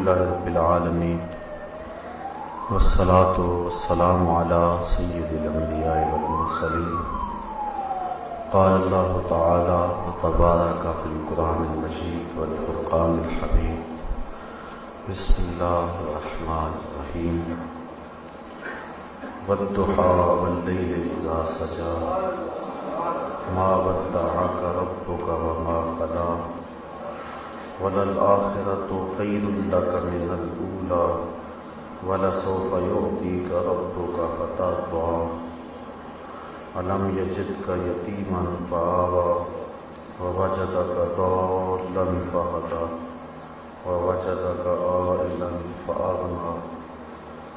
لله رب العالمين والصلاة والسلام على سيد الأنبياء والمرسلين. قال الله تعالى وتبارك في القرآن المجيد والفرقان الحميد. بسم الله الرحمن الرحيم. والضحى والليل إذا سجى ما ودعك ربك وما قلى وللآخرة خير لك من الأولى ولسوف يعطيك ربك فترضى ألم يجدك يتيما فآوى ووجدك ضالا فهدى ووجدك عائلا فأغنى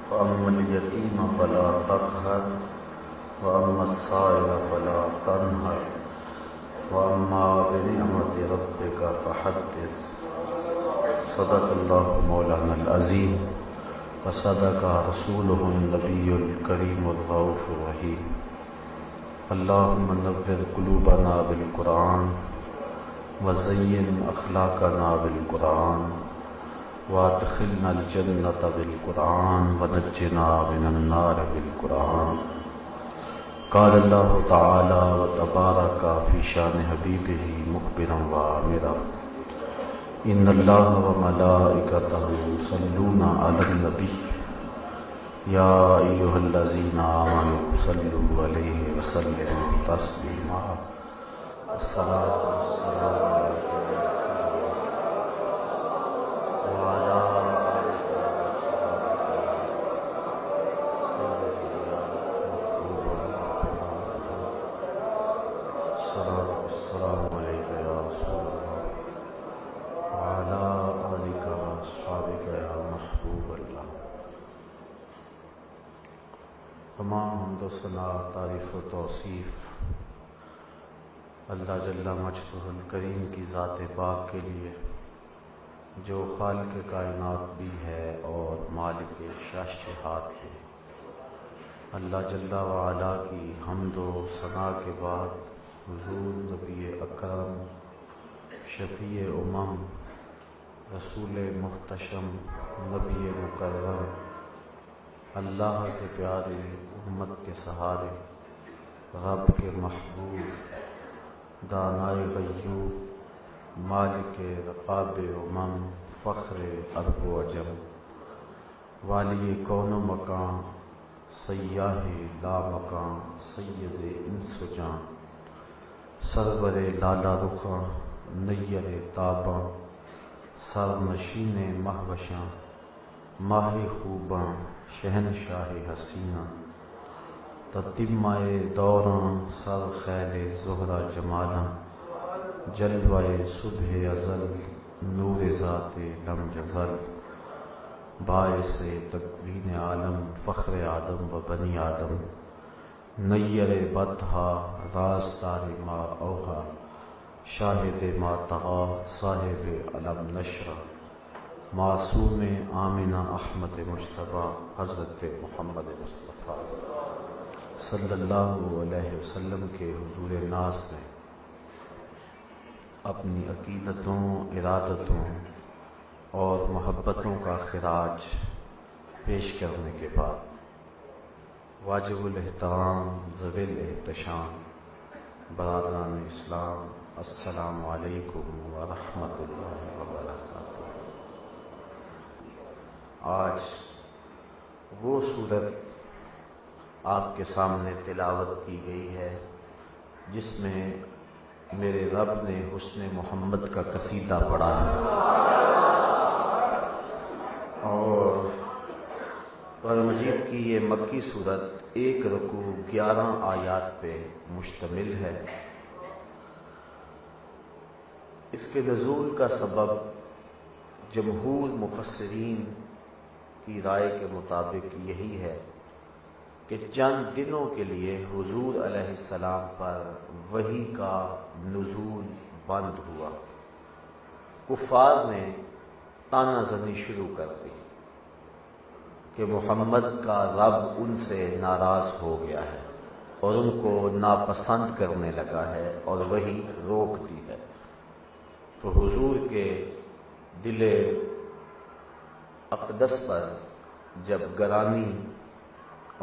فأما اليتيم فلا تقهر وأما السائل فلا تنهر وأما بنعمة ربك فحدث. صدق الله مولانا العظيم وصدق رسوله النبي الكريم الرؤوف الرحيم. اللهم نور قلوبنا بالقرآن وزين أخلاقنا بالقرآن وادخلنا الجنة بالقرآن ونجنا من النار بالقرآن. قال الله تعالى وتبارك في شان حبيبه مخبرا وآمرا إن الله وملائكته يصلون على النبي يا أيها الذين آمنوا صلوا عليه وسلموا تسليما. الصلاة والسلام عليك وعلى السلام علیکم یا رسول اللہ وعلی آلک واصحابک یا محبوب اللہ. تمام حمد و ثنا، تعریف و توصیف اللہ جل مجدہ الکریم کی ذات پاک کے لیے جو خالق کائنات بھی ہے اور مالک شاشہات ہے. اللہ جل وعلا کی حمد و ثنا کے بعد حضور نبی اکرم شفیع امم رسول محتشم نبی مکرم اللہ کے پیارے امت کے سہارے رب کے محبوب دانائے غیوب مالک رقاب امم فخر عرب و عجم والی کون و مکان سیاہ لا مکان سید انس و جان سرور لالا رخاں نیر تاباں سر نشین مہوشاں ماہ خوباں شہنشاہ حسینہ تتمہ دوراں سر خیل زہرہ جمالاں جلوہ صبح ازل نور ذات لم یزل باعث تکوین عالم فخر آدم و بنی آدم نیر بطحا رازدار ما اوہا شاہد ما تغا صاحب علم نشرہ معصوم آمنہ احمد مجتبی حضرت محمد مصطفیٰ صلی اللہ علیہ وسلم کے حضور ناز میں اپنی عقیدتوں ارادتوں اور محبتوں کا خراج پیش کرنے کے بعد واجب الاحترام ذوی الاحتشام برادران اسلام السلام علیکم ورحمۃ اللہ وبرکاتہ. آج وہ سورت آپ کے سامنے تلاوت کی گئی ہے جس میں میرے رب نے حسن محمد کا قصیدہ پڑھا ہے اور قرآن مجید کی یہ مکی صورت 1 رکوع 11 آیات پہ مشتمل ہے. اس کے نزول کا سبب جمہور مفسرین کی رائے کے مطابق یہی ہے کہ چند دنوں کے لیے حضور علیہ السلام پر وحی کا نزول بند ہوا. کفار نے طعنہ زنی شروع کر دی کہ محمد کا رب ان سے ناراض ہو گیا ہے اور ان کو ناپسند کرنے لگا ہے اور وہی روک دی ہے. تو حضور کے دل اقدس پر جب گرانی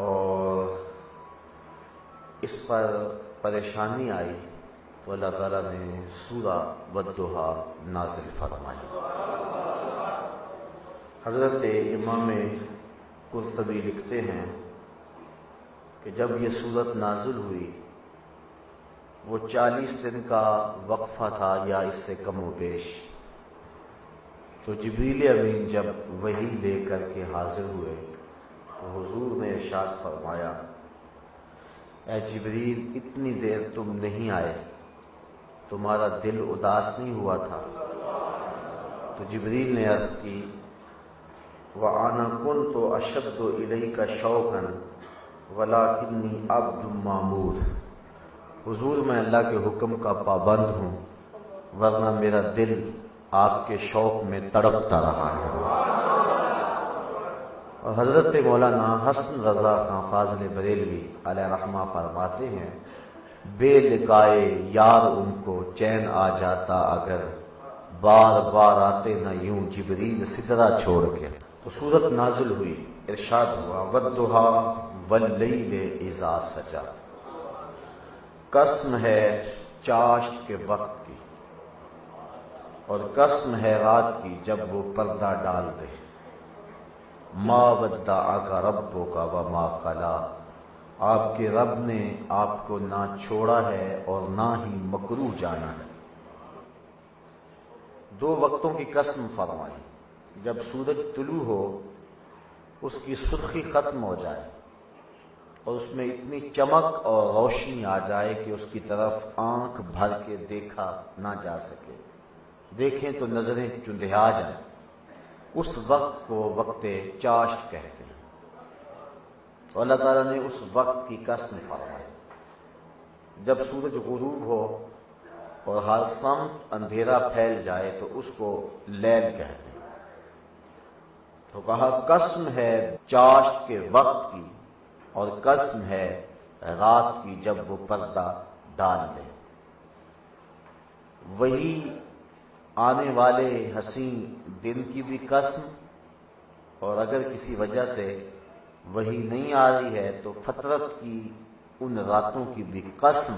اور اس پر پریشانی آئی تو اللہ تعالیٰ نے سورہ والضحیٰ نازل فرمائی۔ حضرت امام قرطبی لکھتے ہیں کہ جب یہ سورت نازل ہوئی وہ 40 دن کا وقفہ تھا یا اس سے کم و بیش، تو جبریل امین جب وحی لے کر کے حاضر ہوئے تو حضور نے ارشاد فرمایا، اے جبریل اتنی دیر تم نہیں آئے، تمہارا دل اداس نہیں ہوا تھا؟ تو جبریل نے عرض کی، وَأَنَا كُنْتُ أَشَدُّ إِلَيْكَ شَوْقًا وَلَكِنِّي عَبْدٌ مَّأْمُورٌ، حضور میں اللہ کے حکم کا پابند ہوں ورنہ میرا دل آپ کے شوق میں تڑپتا رہا ہے۔ اور حضرت مولانا حسن رضا خان فاضل بریلوی علیہ رحمہ فرماتے ہیں، بے لقائے یار ان کو چین آ جاتا اگر، بار بار آتے نہ یوں جبریل سدرہ چھوڑ کے۔ تو سورت نازل ہوئی، ارشاد ہوا، والضحیٰ واللیل اذا سجا، قسم ہے چاشت کے وقت کی اور قسم ہے رات کی جب وہ پردہ ڈال دے، ما ودعک ربک وما قلی، آپ کے رب نے آپ کو نہ چھوڑا ہے اور نہ ہی مکروہ جانا ہے۔ دو وقتوں کی قسم فرمائی، جب سورج طلوع ہو اس کی سرخی ختم ہو جائے اور اس میں اتنی چمک اور روشنی آ جائے کہ اس کی طرف آنکھ بھر کے دیکھا نہ جا سکے، دیکھیں تو نظریں چندھیا جائیں، اس وقت کو وقت چاشت کہتے ہیں۔ تو اللہ تعالیٰ نے اس وقت کی قسم فرمائی، جب سورج غروب ہو اور ہر سمت اندھیرا پھیل جائے تو اس کو لیل کہتے ہیں۔ تو کہا قسم ہے چاشت کے وقت کی اور قسم ہے رات کی جب وہ پردہ ڈال لے، وہی آنے والے حسین دن کی بھی قسم، اور اگر کسی وجہ سے وہی نہیں آ رہی ہے تو فطرت کی ان راتوں کی بھی قسم،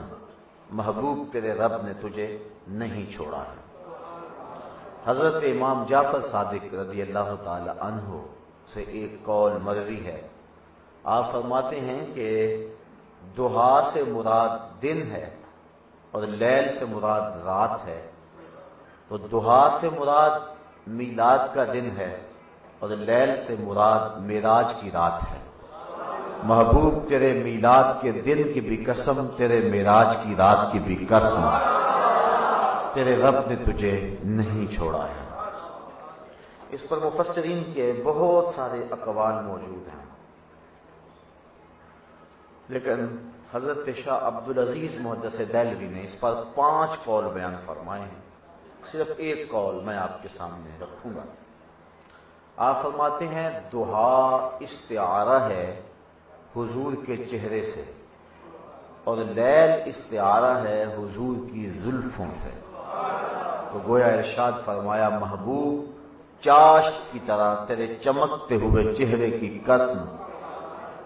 محبوب تیرے رب نے تجھے نہیں چھوڑا ہے۔ حضرت امام جعفر صادق رضی اللہ تعالی عنہ سے ایک قول مروی ہے، آپ فرماتے ہیں کہ ضحیٰ سے مراد دن ہے اور لیل سے مراد رات ہے، تو ضحیٰ سے مراد میلاد کا دن ہے اور لیل سے مراد معراج کی رات ہے۔ محبوب تیرے میلاد کے دن کی بھی قسم، تیرے معراج کی رات کی بھی قسم، تیرے رب نے تجھے نہیں چھوڑا ہے۔ اس پر مفسرین کے بہت سارے اقوال موجود ہیں، لیکن حضرت شاہ عبدالعزیز محدث دہلوی نے اس پر 5 قول بیان فرمائے ہیں، صرف ایک قول میں آپ کے سامنے رکھوں گا۔ آپ فرماتے ہیں ضحیٰ استعارہ ہے حضور کے چہرے سے اور لیل استعارہ ہے حضور کی زلفوں سے، تو گویا ارشاد فرمایا، محبوب چاشت کی طرح تیرے چمکتے ہوئے چہرے کی قسم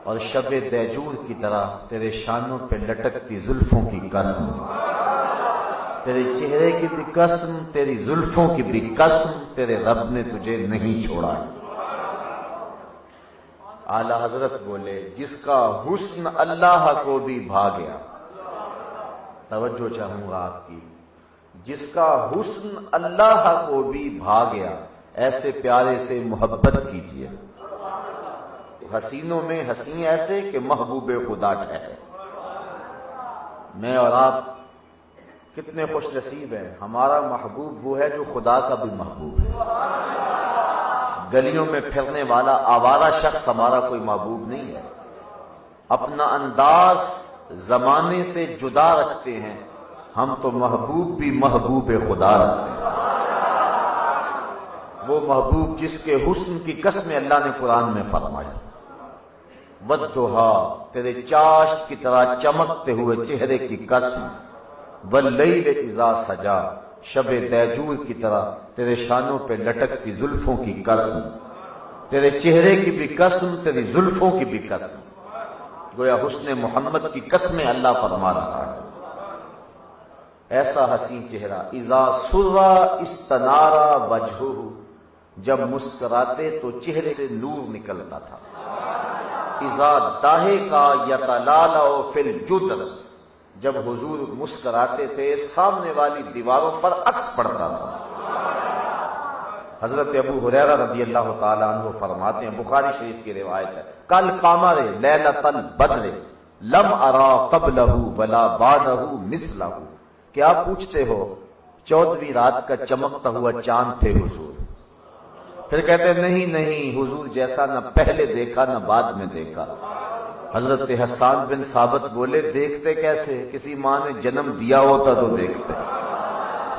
اور شب دیجور کی طرح تیرے شانوں پہ لٹکتی زلفوں کی قسم، تیرے چہرے کی بھی قسم، تیری زلفوں کی بھی قسم، تیرے رب نے تجھے نہیں چھوڑا۔ اعلی حضرت بولے، جس کا حسن اللہ کو بھی بھا گیا، توجہ چاہوں گا آپ کی، جس کا حسن اللہ کو بھی بھا گیا، ایسے پیارے سے محبت کیجیے، حسینوں میں حسین ایسے کہ محبوب خدا ٹھہرے۔ میں اور آپ کتنے خوش نصیب ہیں، ہمارا محبوب وہ ہے جو خدا کا بھی محبوب ہے۔ گلیوں میں پھرنے والا آوارہ شخص ہمارا کوئی محبوب نہیں ہے، اپنا انداز زمانے سے جدا رکھتے ہیں، ہم تو محبوب بھی محبوب خدا رکھتے ہیں، وہ محبوب جس کے حسن کی قسم اللہ نے قرآن میں فرمایا، والضحیٰ تیرے چاشت کی طرح چمکتے ہوئے چہرے کی قسم، واللیل اذا سجا شب دیجور کی طرح تیرے شانوں پہ لٹکتی زلفوں کی قسم، تیرے چہرے کی بھی قسم، تیری زلفوں کی بھی قسم. گویا حسن محمد کی قسمیں اللہ فرما رہا ہے. ایسا حسین چہرہ، اذا سرا استنارا وجہہ، جب مسکراتے تو چہرے سے نور نکلتا تھا. اذا ضاحکا یتلالأ فی الجدر، جب حضور مسکراتے تھے سامنے والی دیواروں پر عکس پڑتا تھا. حضرت ابو ہریرہ رضی اللہ تعالیٰ عنہ فرماتے ہیں، بخاری شریف کی روایت ہے، کل قمر لیلۃ البدر لم ارا قبلہ ولا بعدہ مثلہ. کیا پوچھتے ہو، 14ویں رات کا چمکتا ہوا چاند تھے حضور. پھر کہتے نہیں حضور جیسا نہ پہلے دیکھا نہ بعد میں دیکھا. حضرت حسان بن ثابت بولے، دیکھتے کیسے؟ کسی ماں نے جنم دیا ہوتا تو دیکھتے.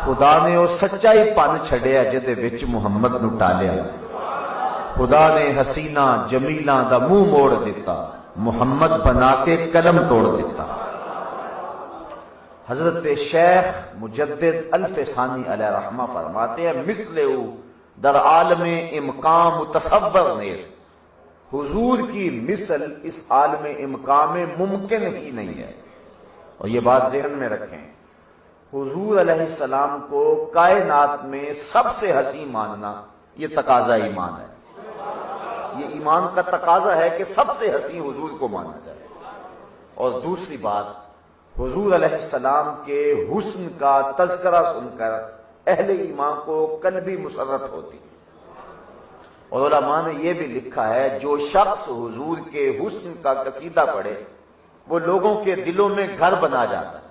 خدا نے وہ سچائی پن چھڑیا جدے وچ محمد نو ٹالیا. خدا نے حسینہ جمیلاں دا منہ موڑ دیتا، محمد بنا کے قلم توڑ دیتا. حضرت شیخ مجدد الف ثانی علیہ رحمہ فرماتے ہیں، مثلہ در عالم امکان متصور نیست، حضور کی مثل اس عالم امکان میں ممکن ہی نہیں ہے. اور یہ بات ذہن میں رکھیں، حضور علیہ السلام کو کائنات میں سب سے حسین ماننا یہ تقاضا ایمان ہے. یہ ایمان کا تقاضا ہے کہ سب سے حسین حضور کو مانا جائے. اور دوسری بات، حضور علیہ السلام کے حسن کا تذکرہ سن کر اہل ایمان کو قلبی مسرت ہوتی. اور علماء نے یہ بھی لکھا ہے، جو شخص حضور کے حسن کا قصیدہ پڑھے وہ لوگوں کے دلوں میں گھر بنا جاتا ہے.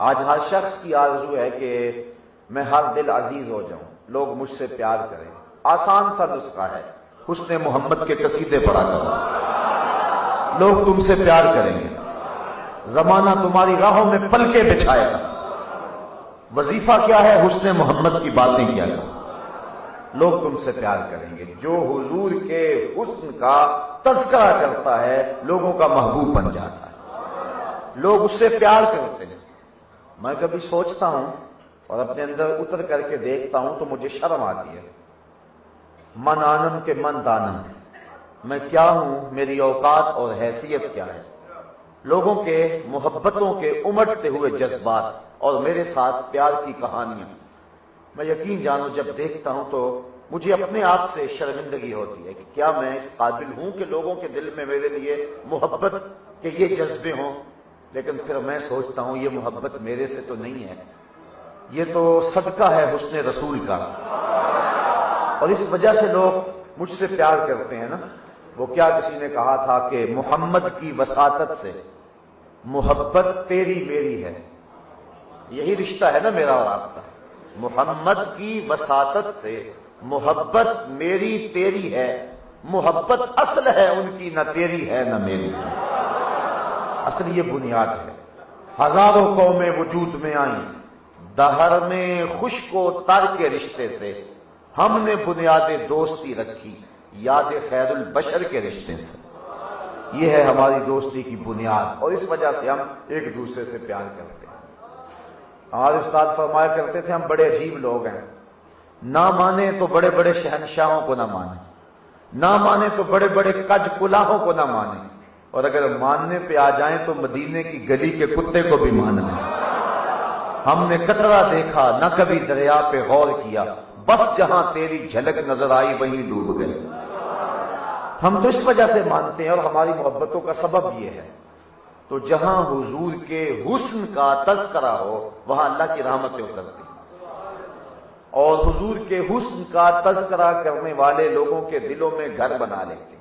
آج ہر شخص کی آرزو ہے کہ میں ہر دل عزیز ہو جاؤں، لوگ مجھ سے پیار کریں. آسان سا نسخہ ہے، حسن محمد کے قصیدے پڑھا کرو، لوگ تم سے پیار کریں گے. زمانہ تمہاری راہوں میں پلکیں بچھائے گا. وظیفہ کیا ہے؟ حسن محمد کی باتیں کیا کرو، لوگ تم سے پیار کریں گے. جو حضور کے حسن کا تذکرہ کرتا ہے لوگوں کا محبوب بن جاتا ہے، لوگ اس سے پیار کرتے ہیں. میں کبھی سوچتا ہوں اور اپنے اندر اتر کر کے دیکھتا ہوں تو مجھے شرم آتی ہے. من آنم کے من دانم، میں کیا ہوں، میری اوقات اور حیثیت کیا ہے. لوگوں کے محبتوں کے امٹتے ہوئے جذبات اور میرے ساتھ پیار کی کہانیاں میں یقین جانو جب دیکھتا ہوں تو مجھے اپنے آپ سے شرمندگی ہوتی ہے کہ کیا میں اس قابل ہوں کہ لوگوں کے دل میں میرے لیے محبت کے یہ جذبے ہوں. لیکن پھر میں سوچتا ہوں یہ محبت میرے سے تو نہیں ہے، یہ تو صدقہ ہے حسن رسول کا. اور اس وجہ سے لوگ مجھ سے پیار کرتے ہیں نا. وہ کیا کسی نے کہا تھا کہ محمد کی وساطت سے محبت تیری میری ہے. یہی رشتہ ہے نا میرا اور آپ کا. محمد کی وساطت سے محبت میری تیری ہے. محبت اصل ہے ان کی، نہ تیری ہے نہ میری. اصل یہ بنیاد ہے. ہزاروں قومیں وجود میں آئیں، دہر میں خشک و تر کے رشتے سے ہم نے بنیاد دوستی رکھی، یاد خیر البشر کے رشتے سے. یہ ہے ہماری دوستی کی بنیاد، اور اس وجہ سے ہم ایک دوسرے سے پیار کرتے ہیں. ہمارے استاد فرمایا کرتے تھے، ہم بڑے عجیب لوگ ہیں، نہ مانے تو بڑے بڑے شہنشاہوں کو نہ مانے، نہ مانے تو بڑے بڑے کج کلاہوں کو نہ مانے، اور اگر ماننے پہ آ جائیں تو مدینے کی گلی کے کتے کو بھی مان لیں. ہم نے قطرہ دیکھا نہ کبھی دریا پہ غور کیا، بس جہاں تیری جھلک نظر آئی وہیں ڈوب گئے. ہم تو اس وجہ سے مانتے ہیں اور ہماری محبتوں کا سبب یہ ہے. تو جہاں حضور کے حسن کا تذکرہ ہو وہاں اللہ کی رحمتیں اترتی، اور حضور کے حسن کا تذکرہ کرنے والے لوگوں کے دلوں میں گھر بنا لیتے.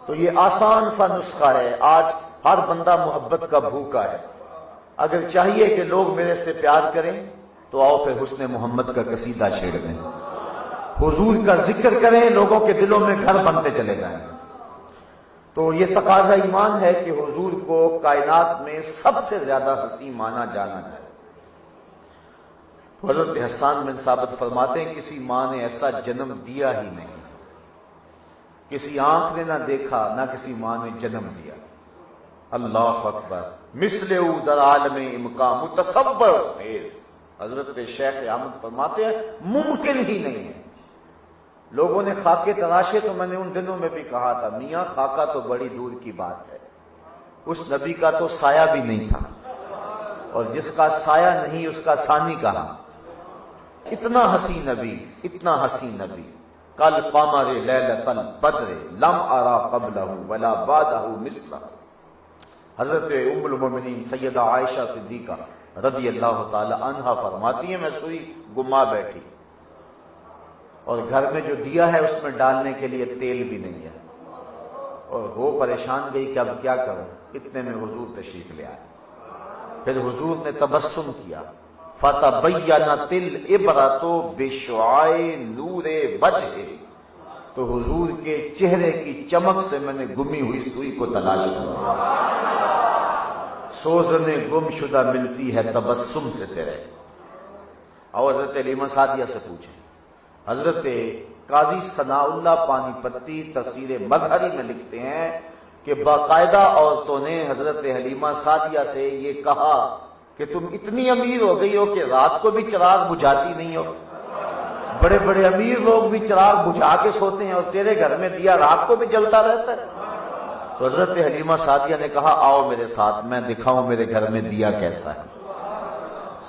تو یہ آسان سا نسخہ ہے. آج ہر بندہ محبت کا بھوکا ہے. اگر چاہیے کہ لوگ میرے سے پیار کریں تو آؤ پھر حسن محمد کا قصیدہ چھیڑ دیں، حضور کا ذکر کریں، لوگوں کے دلوں میں گھر بنتے چلے جائیں. تو یہ تقاضا ایمان ہے کہ حضور کو کائنات میں سب سے زیادہ حسین مانا جانا جائے. حضرت حسان بن ثابت فرماتے ہیں، کسی ماں نے ایسا جنم دیا ہی نہیں، کسی آنکھ نے نہ دیکھا نہ کسی ماں نے جنم دیا. اللہ اکبر. مثل در عالم امکان متصور. حضرت شیخ احمد فرماتے ہیں ممکن ہی نہیں ہے. لوگوں نے خاکے تراشے تو میں نے ان دنوں میں بھی کہا تھا میاں خاکہ تو بڑی دور کی بات ہے، اس نبی کا تو سایہ بھی نہیں تھا، اور جس کا سایہ نہیں اس کا ثانی کہاں۔ اتنا حسین نبی، اتنا حسین نبی، کل قمر لیلۃ البدر لم ارا قبلہ ولا بعدہ مثلہ۔ حضرت ام المومنین سیدہ عائشہ صدیقہ رضی اللہ تعالی عنہا فرماتی ہیں میں سوئی گما بیٹھی اور گھر میں جو دیا ہے اس میں ڈالنے کے لیے تیل بھی نہیں ہے، اور وہ پریشان گئی کہ اب کیا کروں، اتنے میں حضور تشریف لے آئے۔ پھر حضور نے تبسم کیا، فَتَبَيَّنَتِ الْعِبْرَةُ بِشُعَاعِ نُورِ وَجْهِ، تو حضور کے چہرے کی چمک سے میں نے گمی ہوئی سوئی کو تلاش کیا۔ سوزنیں گم شدہ ملتی ہے تبسم سے تیرے۔ اور حضرت علیمہ سعدیہ سے پوچھیں، حضرت قاضی ثناء اللہ پانی پتی تفسیر مظہری میں لکھتے ہیں کہ باقاعدہ عورتوں نے حضرت حلیمہ سعدیہ سے یہ کہا کہ تم اتنی امیر ہو گئی ہو کہ رات کو بھی چراغ بجھاتی نہیں ہو، بڑے بڑے امیر لوگ بھی چراغ بجھا کے سوتے ہیں اور تیرے گھر میں دیا رات کو بھی جلتا رہتا ہے۔ تو حضرت حلیمہ سعدیہ نے کہا آؤ میرے ساتھ میں دکھاؤں میرے گھر میں دیا کیسا ہے۔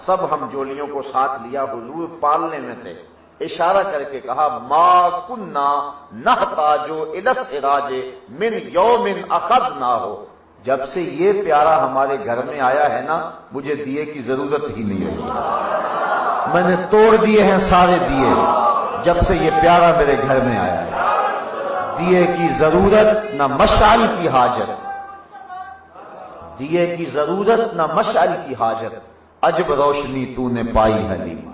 سب ہم جولیوں کو ساتھ لیا، حضور پالنے میں تھے، اشارہ کر کے کہا ما کننا نحتاج الی السراج من یوم اخذناہ، جب سے یہ پیارا ہمارے گھر میں آیا ہے نا مجھے دیے کی ضرورت ہی نہیں رہی، میں نے توڑ دیے ہیں سارے دیے جب سے یہ پیارا میرے گھر میں آیا ہے۔ دیے کی ضرورت نہ مشعل کی حاجت، دیے کی ضرورت نہ مشعل کی حاجت، عجب روشنی تو نے پائی حلیمہ۔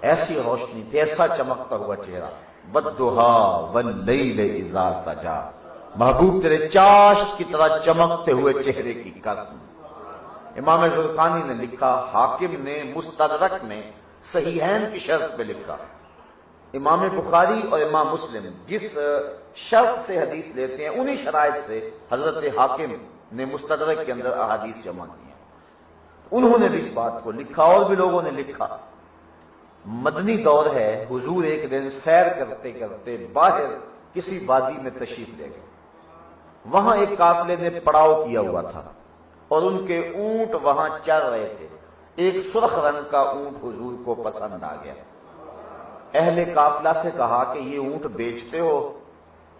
ایسی روشنی تھی، ایسا چمکتا ہوا چہرہ، والضحیٰ واللیل اذا سجا، محبوب تیرے چاشت کی طرح چمکتے ہوئے چہرے کی قسم۔ امام زرقانی نے لکھا، حاکم نے مستدرک میں صحیحین کی شرط پہ لکھا، امام بخاری اور امام مسلم جس شرط سے حدیث لیتے ہیں انہی شرائط سے حضرت حاکم نے مستدرک کے اندر احادیث جمع کی ہیں۔ انہوں نے بھی اس بات کو لکھا اور بھی لوگوں نے لکھا۔ مدنی دور ہے، حضور ایک دن سیر کرتے کرتے باہر کسی وادی میں تشریف لے گئے، وہاں ایک قافلے نے پڑاؤ کیا ہوا تھا اور ان کے اونٹ وہاں چر رہے تھے۔ ایک سرخ رنگ کا اونٹ حضور کو پسند آ گیا، اہل قافلہ سے کہا کہ یہ اونٹ بیچتے ہو؟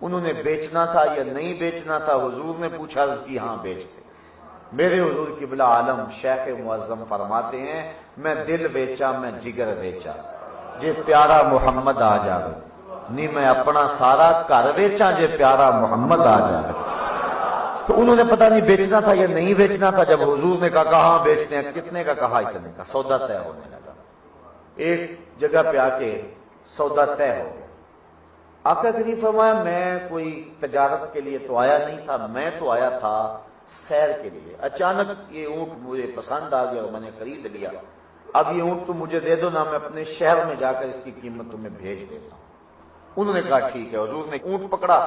انہوں نے بیچنا تھا یا نہیں بیچنا تھا، حضور نے پوچھا، عرض کی ہاں بیچتے۔ میرے حضور قبلہ عالم شیخ معظم فرماتے ہیں میں دل بیچا میں جگر بیچا جے پیارا محمد آ جاوے، نہیں میں اپنا سارا گھر بیچا جے پیارا محمد آ جاوے۔ تو انہوں نے پتہ نہیں بیچنا تھا یا نہیں بیچنا تھا، جب حضور نے کہا کہاں بیچتے ہیں، کتنے کا کہا، اتنے کا، سودا طے ہونے لگا۔ ایک جگہ پہ آ کے سودا طے ہو گیا۔ آقا کریم فرمایا میں کوئی تجارت کے لیے تو آیا نہیں تھا، میں تو آیا تھا سیر کے لیے، اچانک یہ اونٹ مجھے پسند آ گیا اور میں نے خرید لیا، اب یہ اونٹ تو مجھے دے دو نا، میں اپنے شہر میں جا کر اس کی قیمت تمہیں بھیج دیتا ہوں۔ انہوں نے کہا ٹھیک ہے۔ حضور نے اونٹ پکڑا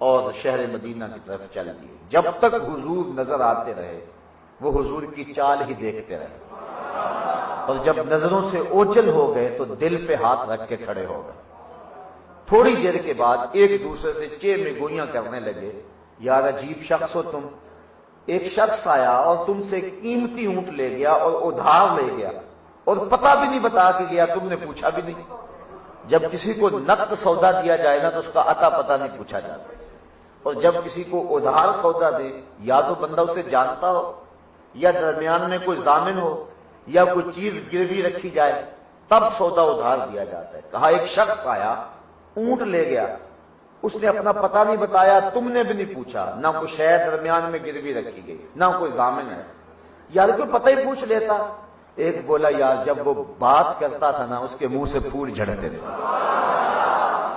اور شہر مدینہ کی طرف چل دیے۔ جب تک حضور نظر آتے رہے وہ حضور کی چال ہی دیکھتے رہے، اور جب نظروں سے اوجھل ہو گئے تو دل پہ ہاتھ رکھ کے کھڑے ہو گئے۔ تھوڑی دیر کے بعد ایک دوسرے سے چے میں گوئیاں کرنے لگے، یار عجیب شخص ہو تم، ایک شخص آیا اور تم سے قیمتی اونٹ لے گیا اور ادھار لے گیا اور پتہ بھی نہیں بتا کے گیا، تم نے پوچھا بھی نہیں۔ جب کسی کو نقد سودا دیا جائے نا تو اس کا عطا پتہ نہیں پوچھا جاتا، اور جب کسی کو ادھار سودا دے یا تو بندہ اسے جانتا ہو یا درمیان میں کوئی ضامن ہو یا کوئی چیز گروی رکھی جائے تب سودا ادھار دیا جاتا ہے۔ کہا ایک شخص آیا اونٹ لے گیا، اس نے اپنا پتہ نہیں بتایا، تم نے بھی نہیں پوچھا، نہ کوئی شے درمیان میں گروی رکھی گئی نہ کوئی ضامن ہے، یار کوئی پتہ ہی پوچھ لیتا۔ ایک بولا یار جب وہ بات کرتا تھا نا اس کے منہ سے پھول جھڑتے تھے،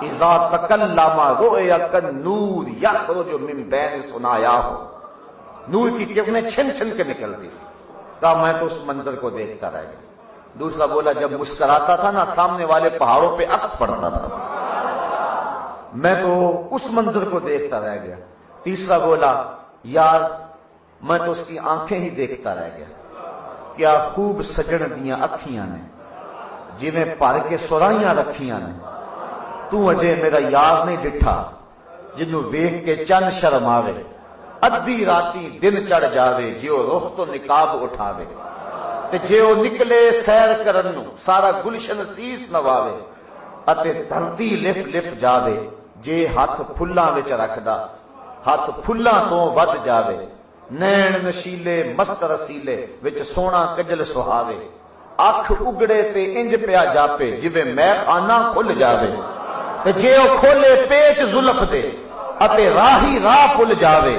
اذا تکلم رؤی کالنور یخرج من بین ثنایاہ، نور کی کرنیں چھن چھن کے نکلتی تھی۔ کہا میں تو اس منظر کو دیکھتا رہ گیا۔ دوسرا بولا جب مسکراتا تھا نا سامنے والے پہاڑوں پہ عکس پڑتا تھا، میں تو اس منظر کو دیکھتا رہ گیا۔ تیسرا بولا یار میں تو اس کی آنکھیں ہی دیکھتا رہ گیا، کیا خوب سجن دیاں اکھیاں نے، جنہیں پھر کے سرائیاں رکھیاں نے، تو اجے میرا یار نہیں ڈٹھا جنوں ویکھ کے چند شرم آوے، ادھی راتی دن چڑھ جاوے جیو رخ تو نقاب اٹھاوے، تے جیو نکلے سیر کرن نو سارا گلشن سیس نواوے، اتے دھرتی لف لف جاوے جے ہاتھ پھلاں وچ رکھدا ہاتھ پھلاں تو ود جاوے، نین نشیلے مست رسیلے وچ سونا کجل سہاوے، اکھ اگڑے تے انج پیا جاپے جویں میں خانہ کھل جاوے، تے جے او کھولے پیچ زلف دے اتے راہی راہ پل جاوے،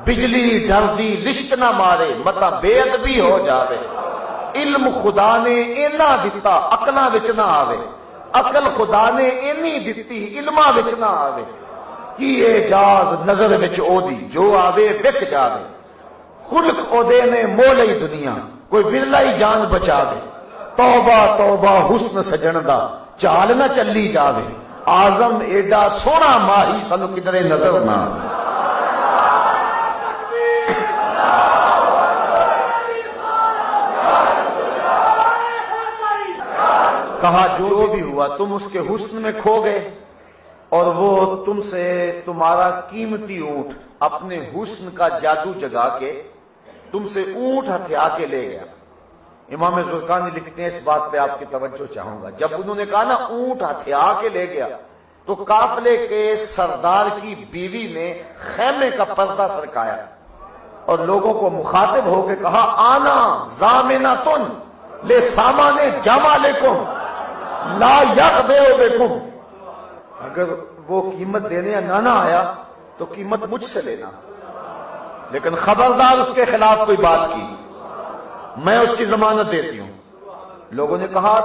بجلی ڈردی لشک نہ مارے متا بے ادبی ہو جاوے، علم خدا نے اینا دتا عقلاں وچ نہ آوے، عقل خدا نے اینی دتی علماں وچ نہ آوے، کی اعجاز نظر وچ او دی جو آوے وک جاوے، خلق او دے نے مولئی دنیا کوئی ورلا ہی جان بچاوے، توبہ توبہ حسن سجن دا چال نہ چلی جاوے، آزم ایڈا سونا ماہی سن کدرے نظر نہ آوے۔ کہا جو بھی ہوا تم اس کے حسن میں کھو گئے اور وہ تم سے تمہارا قیمتی اونٹ اپنے حسن کا جادو جگا کے تم سے اونٹ ہتھیا کے لے گیا۔ امام زرقانی لکھتے ہیں، اس بات پہ آپ کی توجہ چاہوں گا، جب انہوں نے کہا نا اونٹ ہتھیا کے لے گیا تو قافلے کے سردار کی بیوی نے خیمے کا پردہ سرکایا اور لوگوں کو مخاطب ہو کے کہا، آنا ضامنۃ لسامان جمالکم لا یغدر بکم، اگر وہ قیمت دینے نہ آیا تو قیمت مجھ سے لینا، لیکن خبردار اس کے خلاف کوئی بات کی میں اس کی ضمانت دیتی ہوں۔ لوگوں نے کہا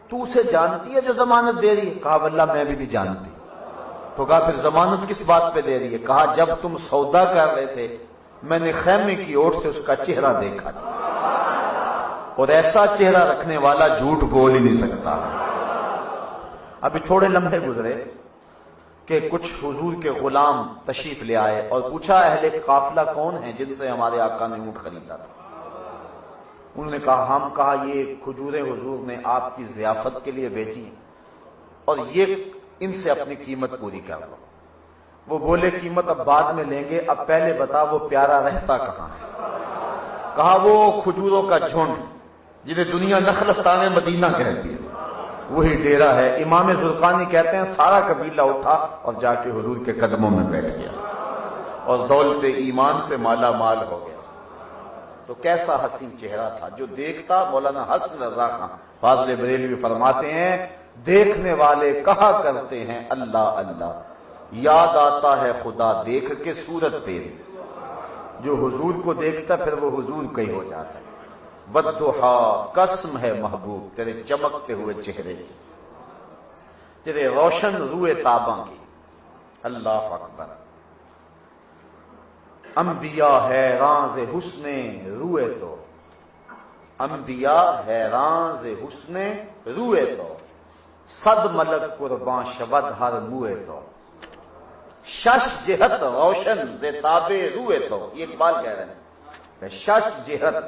تو اسے جانتی ہے جو ضمانت دے رہی ہے؟ کہا واللہ میں بھی نہیں جانتی۔ تو کہا پھر ضمانت کس بات پہ دے رہی ہے؟ کہا جب تم سودا کر رہے تھے میں نے خیمے کی اوٹ سے اس کا چہرہ دیکھا تھا، اور ایسا چہرہ رکھنے والا جھوٹ بول ہی نہیں سکتا۔ ابھی تھوڑے لمحے گزرے کہ کچھ حضور کے غلام تشریف لے آئے اور پوچھا اہل قافلہ کون ہیں جن سے ہمارے آقا نے اونٹ خریدا تھا؟ انہوں نے کہا ہم، کہا یہ کھجوریں حضور نے آپ کی ضیافت کے لیے بیچی اور یہ ان سے اپنی قیمت پوری کر لو۔ وہ بولے قیمت اب بعد میں لیں گے، اب پہلے بتا وہ پیارا رہتا کہاں ہے؟ کہا وہ کھجوروں کا جھنڈ جنہیں دنیا نخلستان مدینہ کہتی ہے وہی ڈیرہ ہے۔ امام زرقانی کہتے ہیں سارا قبیلہ اٹھا اور جا کے حضور کے قدموں میں بیٹھ گیا اور دولت ایمان سے مالا مال ہو گیا۔ تو کیسا حسین چہرہ تھا جو دیکھتا، مولانا حسن رضا خان فاضل بریلوی فرماتے ہیں دیکھنے والے کہا کرتے ہیں اللہ اللہ، یاد آتا ہے خدا دیکھ کے صورت تیری، جو حضور کو دیکھتا پھر وہ حضور کا ہی ہو جاتا ہے۔ والضحا، قسم ہے محبوب تیرے چمکتے ہوئے چہرے کی، تیرے روشن روئے تاباں کی۔ اللہ اکبر۔ انبیاء حیران ز حسن روئے تو، انبیاء حیران ز حسن روئے تو، صد ملک قربان شود ہر موئے تو، شش جہت روشن ز تاب روئے تو۔ یہ اقبال کہہ رہے ہیں کہ شش جہت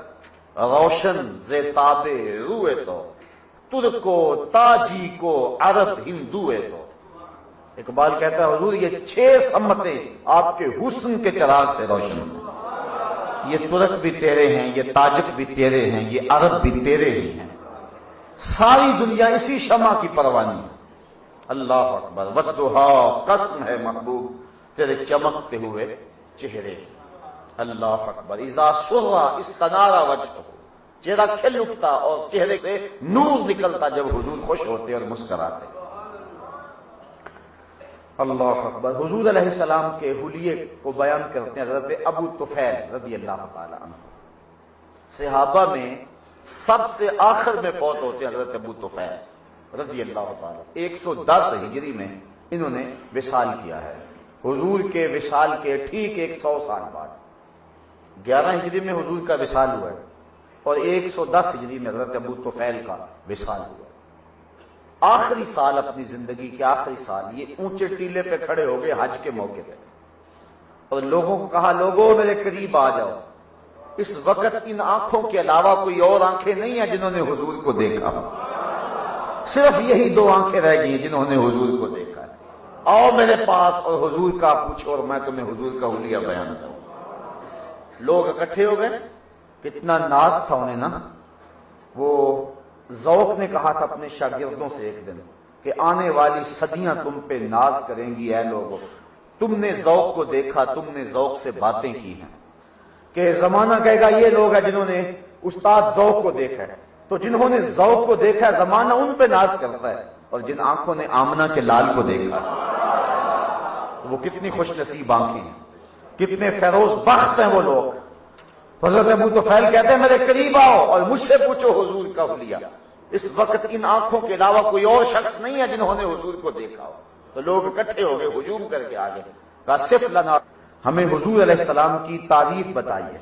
روشن ز تاب روئے تو، ترکو تاجی کو عرب ہندوئے تو۔ اقبال کہتا ہے حضور یہ 6 سمتیں آپ کے حسن کے چراغ سے روشن ہیں، یہ ترک بھی تیرے ہیں، یہ تاجک بھی تیرے ہیں، یہ عرب بھی تیرے ہی ہیں، ساری دنیا اسی شمع کی پروانی ہے۔ اللہ اکبر۔ والضحا، قسم ہے محبوب تیرے چمکتے ہوئے چہرے۔ اللہ اکبر۔ اذا سرا استنارا وجہہ، چہرہ کھل اٹھتا اور چہرے سے نور نکلتا جب حضور خوش ہوتے اور مسکراتے۔ اللہ اکبر۔ حضور علیہ السلام کے حلیے کو بیان کرتے ہیں حضرت ابو طفیل رضی اللہ تعالی عنہ۔ صحابہ میں سب سے آخر میں فوت ہوتے ہیں حضرت ابو طفیل رضی اللہ تعالی۔ 110 ہجری میں انہوں نے وصال کیا ہے، حضور کے وصال کے ٹھیک 100 سال بعد 11 ہجری میں حضور کا وصال ہوا ہے اور 110 ہجری میں حضرت ابو طفیل کا وصال ہوا۔ آخری سال اپنی زندگی کے آخری سال یہ اونچے ٹیلے پہ کھڑے ہو گئے حج کے موقع پہ اور لوگوں کو کہا لوگوں میرے قریب آ جاؤ، اس وقت ان آنکھوں کے علاوہ کوئی اور آنکھیں نہیں ہیں جنہوں نے حضور کو دیکھا۔ صرف یہی 2 آنکھیں رہ گئی جنہوں نے حضور کو دیکھا ہے، آؤ میرے پاس اور حضور کا پوچھو اور میں تمہیں حضور کا حلیہ بیان کروں۔ لوگ اکٹھے ہو گئے، کتنا ناز تھا انہیں نا۔ وہ ذوق نے کہا تھا اپنے شاگردوں سے ایک دن کہ آنے والی صدیاں تم پہ ناز کریں گی اے لوگوں، تم نے ذوق کو دیکھا، تم نے ذوق سے باتیں کی ہیں، کہ زمانہ کہے گا یہ لوگ ہیں جنہوں نے استاد ذوق کو دیکھا ہے، تو جنہوں نے ذوق کو دیکھا ہے زمانہ ان پہ ناز کرتا ہے، اور جن آنکھوں نے آمنہ کے لال کو دیکھا وہ کتنی خوش نصیب آنکھیں ہیں، کتنے فیروز بخت ہیں وہ لوگ۔ حضرت ابو طفیل کہتے ہیں میرے قریب آؤ اور مجھ سے پوچھو حضور کا حلیہ۔ اس وقت ان آنکھوں کے علاوہ کوئی اور شخص نہیں ہے جنہوں نے حضور کو دیکھا ہو۔ تو لوگ اکٹھے ہو گئے، ہجوم کر کے آگے کہا صف لنا، ہمیں حضور علیہ السلام کی تعریف بتائیے،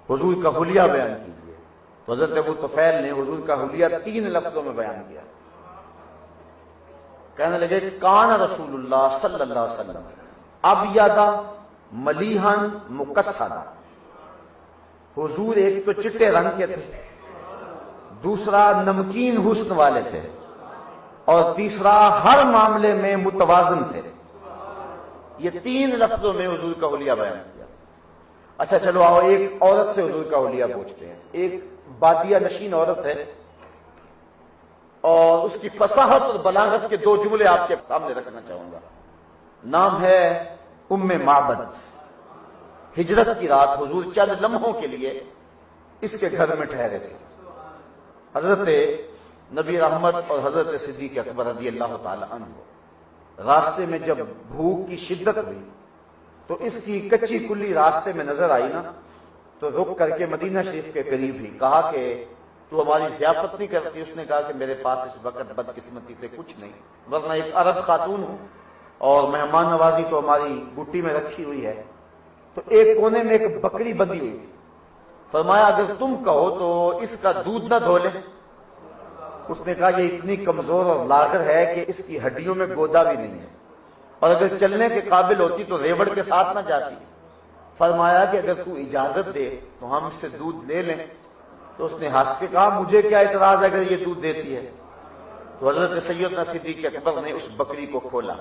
حضور کا حلیہ بیان کیجیے۔ تو حضرت ابو طفیل نے حضور کا حلیہ 3 لفظوں میں بیان کیا۔ کہنے لگے کان رسول اللہ صلی اللہ علیہ وسلم ابیض ملیحا مکسدا، حضور ایک تو چٹے رنگ کے تھے، دوسرا نمکین حسن والے تھے، اور تیسرا ہر معاملے میں متوازن تھے۔ یہ 3 لفظوں میں حضور کا حلیہ بیان کیا۔ اچھا چلو آؤ ایک عورت سے حضور کا حلیہ پوچھتے ہیں۔ ایک بادیہ نشین عورت ہے اور اس کی فصاحت اور بلاغت کے 2 جملے آپ کے سامنے رکھنا چاہوں گا۔ نام ہے ام معبد۔ ہجرت کی رات حضور چند لمحوں کے لیے اس کے گھر میں ٹھہرے تھے۔ حضرت نبی رحمت اور حضرت صدیق اکبر رضی اللہ تعالی عنہ راستے میں جب بھوک کی شدت ہوئی تو اس کی کچی کلی راستے میں نظر آئی نا، تو رک کر کے مدینہ شریف کے قریب ہی کہا کہ تو ہماری ضیافت نہیں کرتی؟ اس نے کہا کہ میرے پاس اس وقت بدقسمتی سے کچھ نہیں، ورنہ ایک عرب خاتون ہوں اور مہمان نوازی تو ہماری گٹی میں رکھی ہوئی ہے۔ تو ایک کونے میں ایک بکری بندھی ہوئی تھی، فرمایا اگر تم کہو تو اس کا دودھ نہ دھو لیں۔ اس نے کہا یہ اتنی کمزور اور لاغر ہے کہ اس کی ہڈیوں میں گودا بھی نہیں ہے، اور اگر چلنے کے قابل ہوتی تو ریوڑ کے ساتھ نہ جاتی۔ فرمایا کہ اگر تو اجازت دے تو ہم اس سے دودھ لے لیں۔ تو اس نے ہنس کے کہا مجھے کیا اعتراض ہے اگر یہ دودھ دیتی ہے۔ تو حضرت سیدنا صدیق اکبر نے اس بکری کو کھولا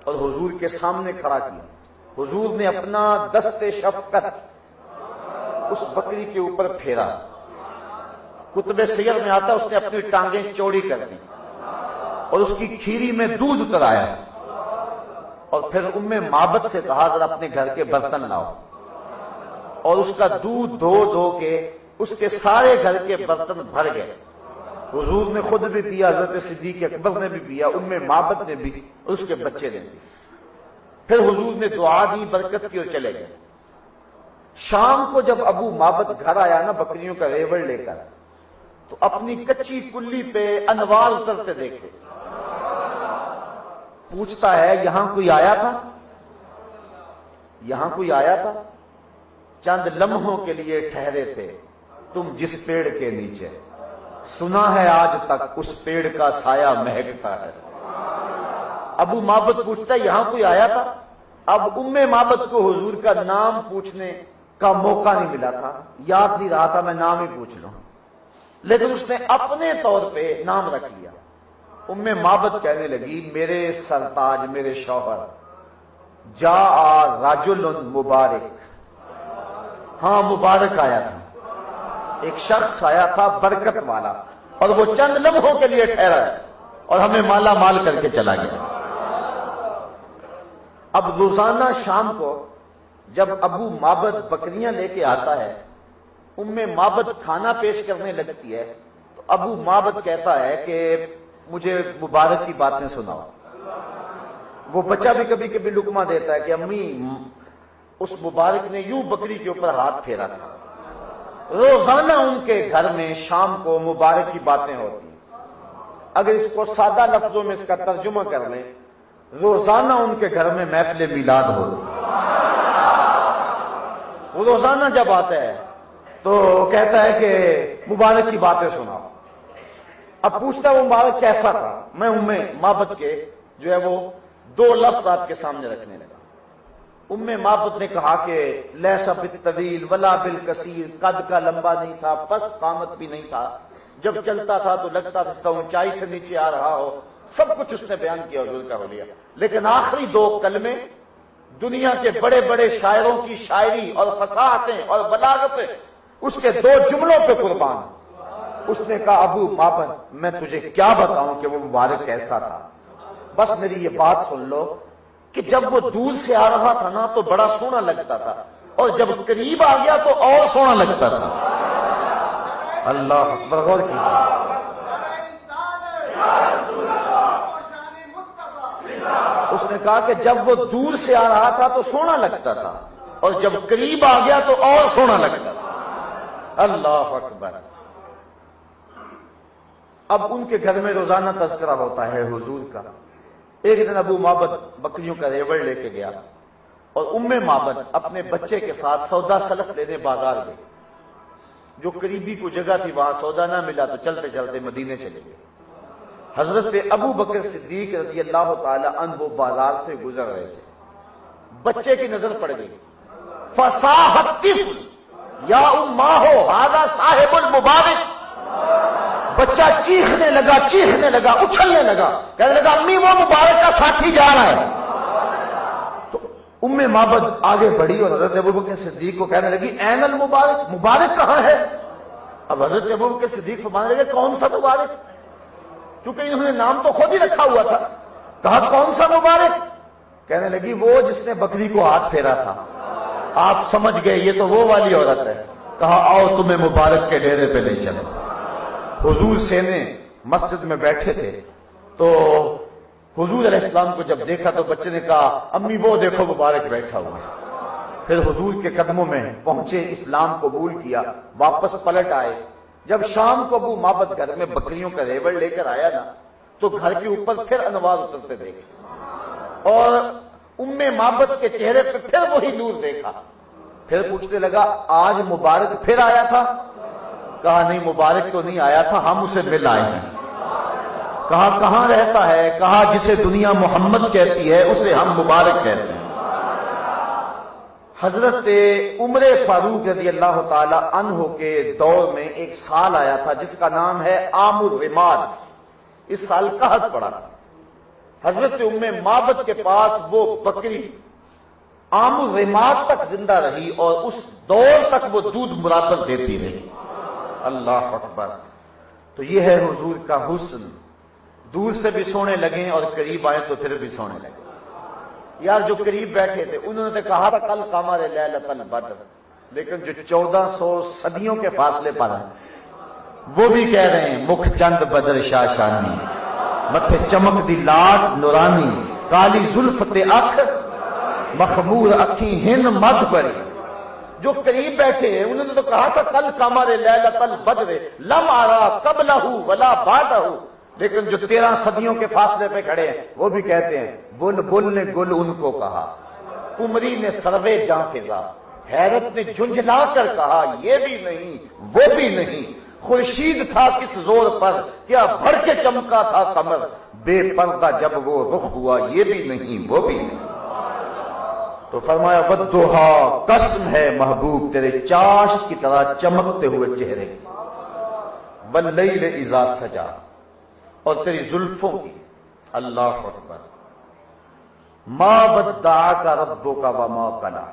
اور حضور کے سامنے کھڑا کیا۔ حضور نے اپنا دست شفقت اس بکری کے اوپر پھیرا۔ کتب سیر میں آتا اس نے اپنی ٹانگیں چوڑی کر دی اور اس کی کھیری میں دودھ اترایا، اور پھر ام معبد سے کہا ذرا اپنے گھر کے برتن لاؤ، اور اس کا دودھ دھو دھو کے اس کے سارے گھر کے برتن بھر گئے۔ حضور نے خود بھی پیا، حضرت صدیق اکبر نے بھی پیا، ام معبد نے بھی، اور اس کے بچے نے بھی۔ پھر حضور نے دعا دی، برکت کی اور چلے گئے۔ شام کو جب ابو معبد گھر آیا نا بکریوں کا ریوڑ لے کر، تو اپنی کچی کلی پہ انوار اترتے دیکھے۔ پوچھتا ہے یہاں کوئی آیا تھا؟ یہاں کوئی آیا تھا؟ چند لمحوں کے لیے ٹھہرے تھے تم جس پیڑ کے نیچے، سنا ہے آج تک اس پیڑ کا سایہ مہکتا ہے۔ ابو معبد پوچھتا ہے یہاں کوئی آیا تھا؟ اب ام معبد کو حضور کا نام پوچھنے کا موقع نہیں ملا تھا، یاد نہیں رہا تھا میں نام ہی پوچھ لوں، لیکن اس نے اپنے طور پہ نام رکھ لیا۔ ام معبد کہنے لگی میرے سرتاج، میرے شوہر، جاء رجل مبارک، ہاں مبارک آیا تھا، ایک شخص آیا تھا برکت والا، اور وہ چند لمحوں کے لیے ٹھہرا ہے اور ہمیں مالا مال کر کے چلا گیا۔ اب روزانہ شام کو جب ابو معبد بکریاں لے کے آتا ہے، ام معبد کھانا پیش کرنے لگتی ہے، تو ابو معبد کہتا ہے کہ مجھے مبارک کی باتیں سناؤ۔ وہ بچہ بھی کبھی کبھی لقمہ دیتا ہے کہ امی اس مبارک نے یوں بکری کے اوپر ہاتھ پھیرا تھا۔ روزانہ ان کے گھر میں شام کو مبارک کی باتیں ہوتی ہیں۔ اگر اس کو سادہ لفظوں میں اس کا ترجمہ کر لیں، روزانہ ان کے گھر میں محفل میلاد ہوتی ہے۔ وہ روزانہ جب آتا ہے تو کہتا ہے کہ مبارک کی باتیں سناؤ۔ اب پوچھتا ہے وہ مبارک کیسا تھا؟ میں ام معبد کے جو ہے وہ 2 لفظ آپ کے سامنے رکھنے لگا۔ ام معبد نے کہا کہ لیسا بالطویل ولا بالکثیر، قد کا لمبا نہیں تھا، پست قامت بھی نہیں تھا، جب چلتا تھا تو لگتا تھا اس کا اونچائی سے نیچے آ رہا ہو، سب کچھ اس نے بیان کیا حضور کا حلیہ۔ لیکن آخری دو کلمے دنیا کے بڑے بڑے شاعروں کی شاعری اور فصاحتیں اور بلاغتیں اس کے دو جملوں پہ قربان۔ اس نے کہا ابو مابن میں تجھے کیا بتاؤں کہ وہ مبارک کیسا تھا، بس میری یہ بات سن لو کہ جب وہ دور سے آ رہا تھا نا تو بڑا سونا لگتا تھا، اور جب قریب آ گیا تو اور سونا لگتا تھا۔ اللہ اکبر، غور کیجیے۔ اس نے کہا کہ جب وہ دور سے آ رہا تھا تو سونا لگتا تھا، اور جب قریب آ گیا تو اور سونا لگتا تھا۔ اللہ اکبر۔ اب ان کے گھر میں روزانہ تذکرہ ہوتا ہے حضور کا۔ ایک دن ابو معبد بکریوں کا ریوڑ لے کے گیا، اور ام معبد اپنے بچے کے ساتھ سودا سلف لینے بازار گئے۔ جو قریبی کو جگہ تھی وہاں سودا نہ ملا تو چلتے چلتے مدینے چلے گئے۔ حضرت ابو بکر صدیق رضی اللہ تعالی عنہ بازار سے گزر رہے تھے، بچے کی نظر پڑ گئی۔ فصاح الطفل یا اماہ ھذا صاحب المبارک۔ بچہ چیخنے لگا، اچھلنے لگا، کہنے لگا امی وہ مبارک کا ساتھی جا رہا ہے۔ تو ام معبد آگے بڑھی اور حضرت ابو بکر صدیق کو کہنے لگی این المبارک، مبارک کہاں ہے؟ اب حضرت ابو بکر صدیق فرمانے لگے کون سا مبارک؟ کیونکہ انہوں نے نام تو خود ہی رکھا ہوا تھا۔ کہا کون سا مبارک؟ کہنے لگی وہ جس نے بکری کو ہاتھ پھیرا تھا۔ آپ سمجھ گئے یہ تو وہ والی عورت ہے۔ کہا آؤ تمہیں مبارک کے ڈیرے پہ لے چلو۔ حضور سینے مسجد میں بیٹھے تھے، تو حضور علیہ السلام کو جب دیکھا تو بچے نے کہا امی وہ دیکھو مبارک بیٹھا ہوا ہے۔ پھر حضور کے قدموں میں پہنچے، اسلام قبول کیا، واپس پلٹ آئے۔ جب شام کو ابو معبد گھر میں بکریوں کا ریوڑ لے کر آیا نا تو گھر کے اوپر پھر انوار اترتے دیکھے، اور ام معبد کے چہرے پہ پھر وہی نور دیکھا۔ پھر پوچھنے لگا آج مبارک پھر آیا تھا؟ کہا نہیں مبارک تو نہیں آیا تھا، ہم اسے مل آئے ہیں۔ کہا کہاں رہتا ہے؟ کہا جسے دنیا محمد کہتی ہے اسے ہم مبارک کہتے ہیں۔ حضرت عمر فاروق رضی اللہ تعالی عنہ کے دور میں ایک سال آیا تھا جس کا نام ہے عام الرماد۔ اس سال قحط پڑا تھا۔ حضرت ام معبد کے پاس وہ بکری عام الرماد تک زندہ رہی، اور اس دور تک وہ دودھ برابر دیتی رہی۔ اللہ اکبر۔ تو یہ ہے حضور کا حسن، دور سے بھی سونے لگے اور قریب آئے تو پھر بھی سونے لگے۔ یار جو قریب بیٹھے تھے انہوں نے کہا تھا کل قمر لیلۃ البدر، لیکن جو 1400 صدیوں کے فاصلے پر ہیں وہ بھی کہہ رہے ہیں مکھ چند بدر شاشانی، متھے چمک دی لاٹ نورانی، کالی زلف تے اکھ مخمور اکھی ہن مدھ بری۔ جو قریب بیٹھے ہیں انہوں نے تو کہا تھا کل قمر لیلۃ البدر لم ارى قبلہ ولا بعدہ، لیکن جو 13 صدیوں کے فاصلے پہ کھڑے ہیں وہ بھی کہتے ہیں بل بل نے گل ان کو کہا، کمری نے سروے جاں فضا، حیرت نے جھنجھلا کر کہا یہ بھی نہیں وہ بھی نہیں، خورشید تھا کس زور پر کیا بھر کے چمکا تھا قمر، بے پردہ جب وہ رخ ہوا یہ بھی نہیں وہ بھی نہیں۔ تو فرمایا والضحا، قسم ہے محبوب تیرے چاشت کی طرح چمکتے ہوئے چہرے، واللیل اذا سجا، اور تیری زلفوں کی۔ اللہ اکبر۔ ما ودعک ربک وما قلی۔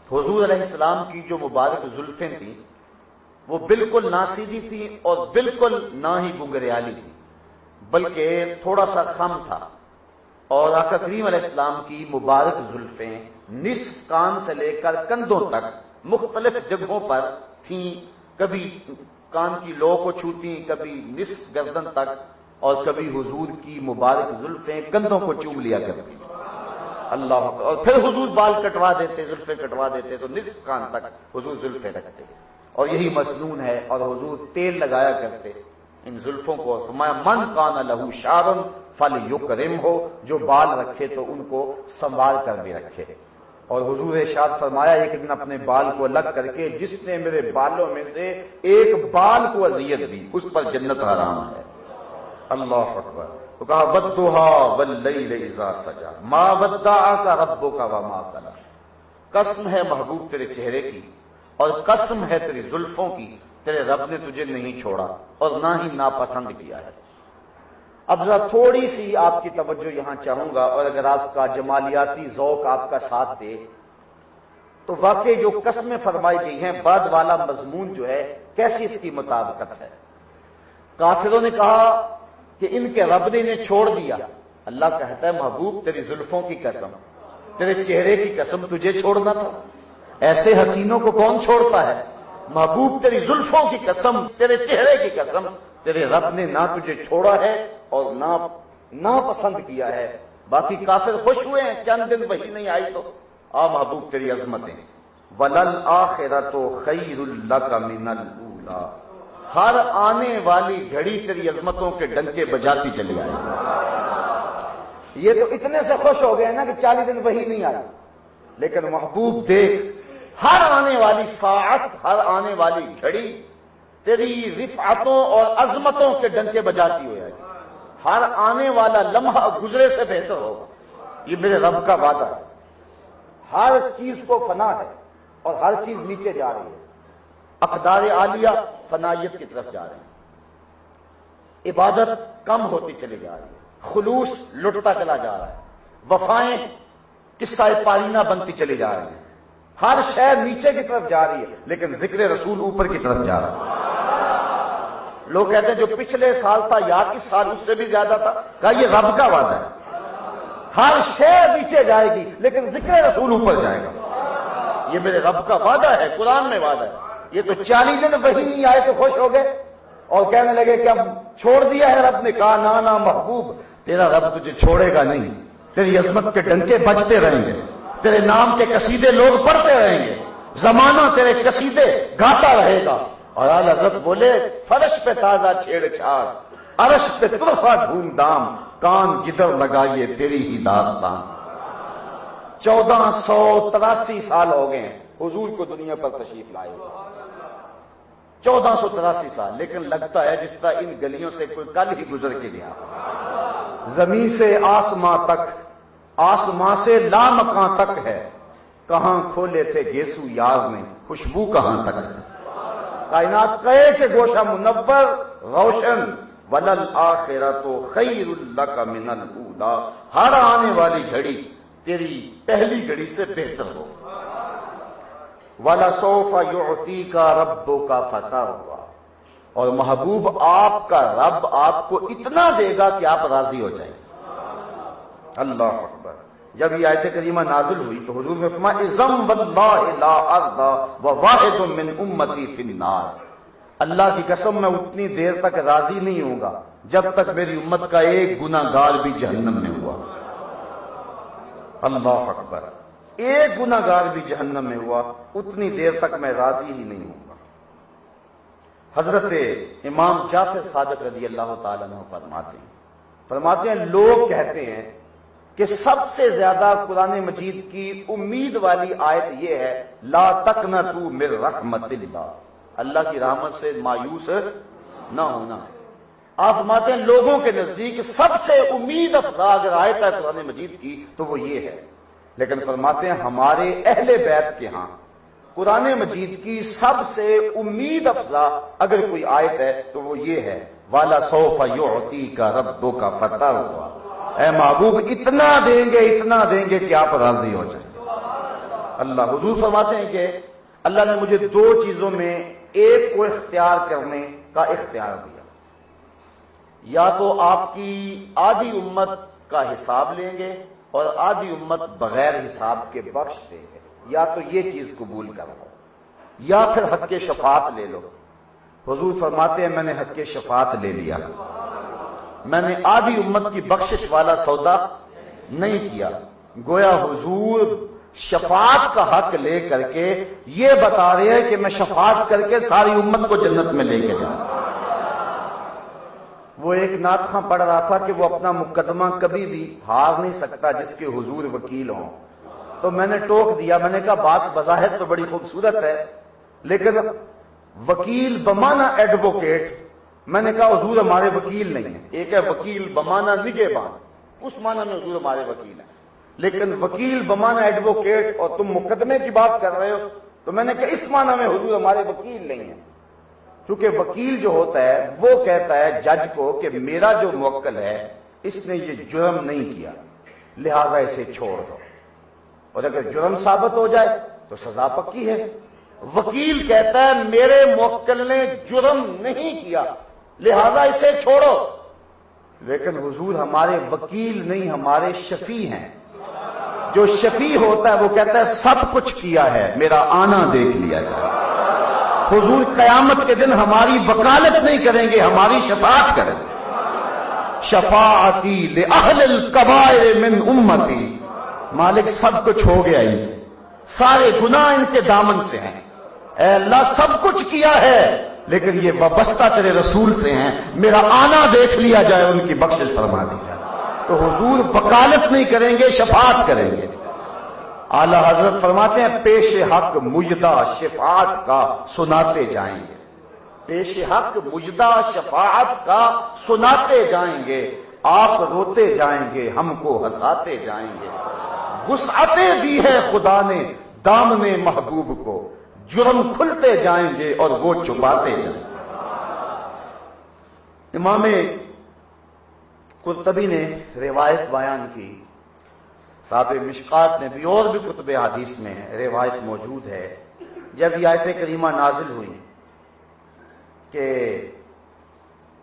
حضور علیہ السلام کی جو مبارک زلفیں تھیں وہ بالکل نہ سیدھی تھیں اور بالکل نہ ہی گنگریالی تھی، بلکہ تھوڑا سا خم تھا، اور آقا کریم علیہ السلام کی مبارک زلفیں نصف کان سے لے کر کندھوں تک مختلف جگہوں پر تھیں، کبھی کان کی لو کو چھوتی، کبھی نصف گردن تک، اور کبھی حضور کی مبارک زلفیں کندھوں کو چوم لیا کرتی۔ اللہ، اور پھر حضور بال کٹوا دیتے، زلفیں کٹوا دیتے تو نصف کان تک حضور زلفیں رکھتے، اور یہی مسنون ہے، اور حضور تیل لگایا کرتے ان زلفوں کو۔ فرمایا من کان لہ شعر فلیکرمہ، جو بال رکھے تو ان کو سنبھال کر بھی رکھے۔ اور حضور ارشاد فرمایا ایک دن اپنے بال کو الگ کر کے جس نے میرے بالوں میں سے ایک بال کو اذیت دی اس پر جنت حرام ہے۔ اللہ اکبر۔ تو کہا والضحا واللیل اذا سجا ما ودعک ربک وما قلی، قسم ہے محبوب تیرے چہرے کی اور قسم ہے تیری زلفوں کی، تیرے رب نے تجھے نہیں چھوڑا اور نہ ہی ناپسند کیا ہے۔ اب ذرا تھوڑی سی آپ کی توجہ یہاں چاہوں گا، اور اگر آپ کا جمالیاتی ذوق آپ کا ساتھ دے تو واقعی جو قسمیں فرمائی گئی ہیں بعد والا مضمون جو ہے کیسی اس کی مطابقت ہے۔ کافروں نے کہا کہ ان کے رب نے انہیں چھوڑ دیا، اللہ کہتا ہے محبوب تیری زلفوں کی قسم، تیرے چہرے کی قسم، تجھے چھوڑنا تھا؟ ایسے حسینوں کو کون چھوڑتا ہے؟ محبوب تیری زلفوں کی قسم، تیرے چہرے کی قسم، تیرے رب نے نہ تجھے چھوڑا ہے اور نہ پسند کیا ہے۔ باقی کافر خوش ہوئے ہیں، چند دن وہی نہیں آئی تو آ محبوب تیری عظمتیں۔ وَلَلْآخِرَةُ خَيْرٌ لَكَ مِنَ الْأُولَىٰ، ہر آنے والی گھڑی تیری عظمتوں کے ڈنکے بجاتی چلی آئے۔ یہ تو اتنے سے خوش ہو گئے نا کہ 40 دن وہی نہیں آئی، لیکن محبوب دیکھ ہر آنے والی ساعت، ہر آنے والی گھڑی تیری رفعتوں اور عظمتوں کے ڈنکے بجاتی ہو جائے گی، ہر آنے والا لمحہ گزرے سے بہتر ہوگا۔ یہ میرے رب کا وعدہ ہے۔ ہر چیز کو فنا ہے اور ہر چیز نیچے جا رہی ہے، اقدار عالیہ فنائیت کی طرف جا رہے ہیں، عبادت کم ہوتی چلی جا رہی ہے، خلوص لٹتا چلا جا رہا ہے، وفائیں قصہ پارینہ بنتی چلی جا رہی ہیں، ہر شے نیچے کی طرف جا رہی ہے، لیکن ذکر رسول اوپر کی طرف جا رہا ہے۔ لوگ کہتے ہیں جو پچھلے سال تھا یا اس سال اس سے بھی زیادہ تھا، کہا یہ رب کا وعدہ ہے، ہر شے نیچے جائے گی لیکن ذکر رسول اوپر جائے گا۔ یہ میرے رب کا وعدہ ہے، قرآن میں وعدہ ہے۔ یہ تو 40 دن وہی نہیں آئے تو خوش ہو گئے اور کہنے لگے کہ اب چھوڑ دیا ہے رب نے۔ کہا نا محبوب تیرا رب تجھے چھوڑے گا نہیں، تیری عظمت کے ڈنکے بجتے رہیں گے، تیرے نام کے قصیدے لوگ پڑھتے رہیں گے، زمانہ تیرے قصیدے گاتا رہے گا۔ اور اعلی حضرت بولے فرش پہ تازہ چھیڑ چھاڑ، عرش پہ طرفہ دھوم دھام، کان جدھر لگائیے تیری ہی داستان۔ 1483 سال ہو گئے ہیں حضور کو دنیا پر تشریف لائے ہوئے، 1483 سال، لیکن لگتا ہے جس طرح ان گلیوں سے کوئی کل ہی گزر کے گیا۔ زمین سے آسماں تک، آسماں سے لامکاں تک ہے، کہاں کھولے تھے گیسو یار نے، خوشبو کہاں تک ہے۔ کائنات کہے کہ گوشہ منور روشن، وَلَلْآخِرَةُ خَيْرٌ لَكَ مِنَ الْأُولَىٰ، ہر آنے والی گھڑی تیری پہلی گھڑی سے بہتر ہو۔ وَلَسَوْفَ يُعْطِيكَ رَبُّكَ فَتَرْضَىٰ، اور محبوب آپ کا رب آپ کو اتنا دے گا کہ آپ راضی ہو جائیں۔ اللہ اکبر۔ جب یہ آیت کریمہ نازل ہوئی تو حضور نے فرمایا اِذًا وَاللَّهِ لَا أَرْضَىٰ وَوَاحِدٌ مِّنْ أُمَّتِي فِي النَّارِ، اللہ کی قسم میں اتنی دیر تک راضی نہیں ہوں گا جب تک میری امت کا ایک گناہ گار بھی جہنم میں ہوا۔ اللہ اکبر، ایک گناہ گار بھی جہنم میں ہوا اتنی دیر تک میں راضی ہی نہیں ہوں گا۔ حضرت امام جعفر صادق رضی اللہ تعالیٰ عنہ فرماتے ہیں لوگ کہتے ہیں کہ سب سے زیادہ قرآن مجید کی امید والی آیت یہ ہے لا تقنطوا من رحمت اللہ، اللہ کی رحمت سے مایوس نہ ہونا۔ آپ فرماتے ہیں لوگوں کے نزدیک سب سے امید افزا اگر آیت ہے قرآن مجید کی تو وہ یہ ہے، لیکن فرماتے ہیں ہمارے اہل بیت کے ہاں قرآن مجید کی سب سے امید افزا اگر کوئی آیت ہے تو وہ یہ ہے وَلَسَوْفَ يُعْطِيكَ رَبُّكَ فَتَرْضَىٰ، اے محبوب اتنا دیں گے کہ آپ راضی ہو جائیں۔ اللہ حضور فرماتے ہیں کہ اللہ نے مجھے دو چیزوں میں ایک کو اختیار کرنے کا اختیار دیا، یا تو آپ کی آدھی امت کا حساب لیں گے اور آدھی امت بغیر حساب کے بخش دیں گے، یا تو یہ چیز قبول کر لو یا پھر حق شفاعت لے لو۔ حضور فرماتے ہیں میں نے حق شفاعت لے لیا، میں نے آدھی امت کی بخشش والا سودا نہیں کیا۔ گویا حضور شفاعت کا حق لے کر کے یہ بتا رہے ہیں کہ میں شفاعت کر کے ساری امت کو جنت میں لے کے جاؤں۔ وہ ایک نعت خواں پڑھ رہا تھا کہ وہ اپنا مقدمہ کبھی بھی ہار نہیں سکتا جس کے حضور وکیل ہوں، تو میں نے ٹوک دیا، میں نے کہا بات بظاہر تو بڑی خوبصورت ہے لیکن وکیل بمانا ایڈوکیٹ، میں نے کہا حضور ہمارے وکیل نہیں ہیں، ایک ہے وکیل بمانا نگہبان، اس معنی میں حضور ہمارے وکیل ہیں، لیکن وکیل بمانا ایڈوکیٹ اور تم مقدمے کی بات کر رہے ہو تو میں نے کہا اس معنی میں حضور ہمارے وکیل نہیں ہیں۔ چونکہ وکیل جو ہوتا ہے وہ کہتا ہے جج کو کہ میرا جو موکل ہے اس نے یہ جرم نہیں کیا، لہذا اسے چھوڑ دو، اور اگر جرم ثابت ہو جائے تو سزا پکی ہے۔ وکیل کہتا ہے میرے موکل نے جرم نہیں کیا لہذا اسے چھوڑو، لیکن حضور ہمارے وکیل نہیں، ہمارے شفیع ہیں۔ جو شفیع ہوتا ہے وہ کہتا ہے سب کچھ کیا ہے، میرا آنا دیکھ لیا جائے۔ حضور قیامت کے دن ہماری وکالت نہیں کریں گے، ہماری شفاعت کریں گے۔ شفاعتی لأہل الکبائر من امتی، مالک سب کچھ ہو گیا ان سے، سارے گناہ ان کے دامن سے ہیں، اے اللہ سب کچھ کیا ہے لیکن یہ وابستہ تیرے رسول سے ہیں، میرا آنا دیکھ لیا جائے، ان کی بخشش فرما دی جائے۔ تو حضور وکالت نہیں کریں گے، شفاعت کریں گے۔ اعلی حضرت فرماتے ہیں پیش حق مجدہ شفاعت کا سناتے جائیں گے، پیش حق مجدہ شفاعت کا سناتے جائیں گے، آپ روتے جائیں گے، ہم کو ہنساتے جائیں گے۔ وسعتیں دی ہے خدا نے دامن محبوب کو، جرم کھلتے جائیں گے اور وہ چھپاتے جائیں گے۔ امام قرطبی نے روایت بیان کی، صاحب مشکات نے بھی، اور بھی کتب حدیث میں روایت موجود ہے، جب یہ آیت کریمہ نازل ہوئی کہ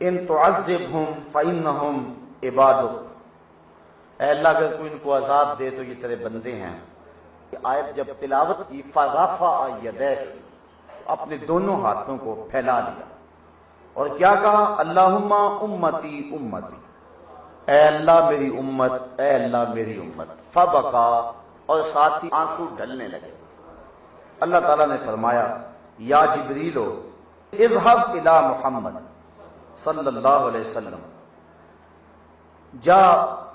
ان تعذبہم فإنہم عبادک، اے اللہ اگر تو ان کو عذاب دے تو یہ تیرے بندے ہیں۔ یہ آیت جب تلاوت کی فرفع یدیہ، اپنے دونوں ہاتھوں کو پھیلا دیا اور کیا کہا، اللہم امتی امتی، اے اللہ میری امت، اے اللہ میری امت، فبکا، اور ساتھ ہی آنسو ڈھلنے لگے۔ اللہ تعالیٰ نے فرمایا یا جبریلو اذهب الی محمد صلی اللہ علیہ وسلم، جا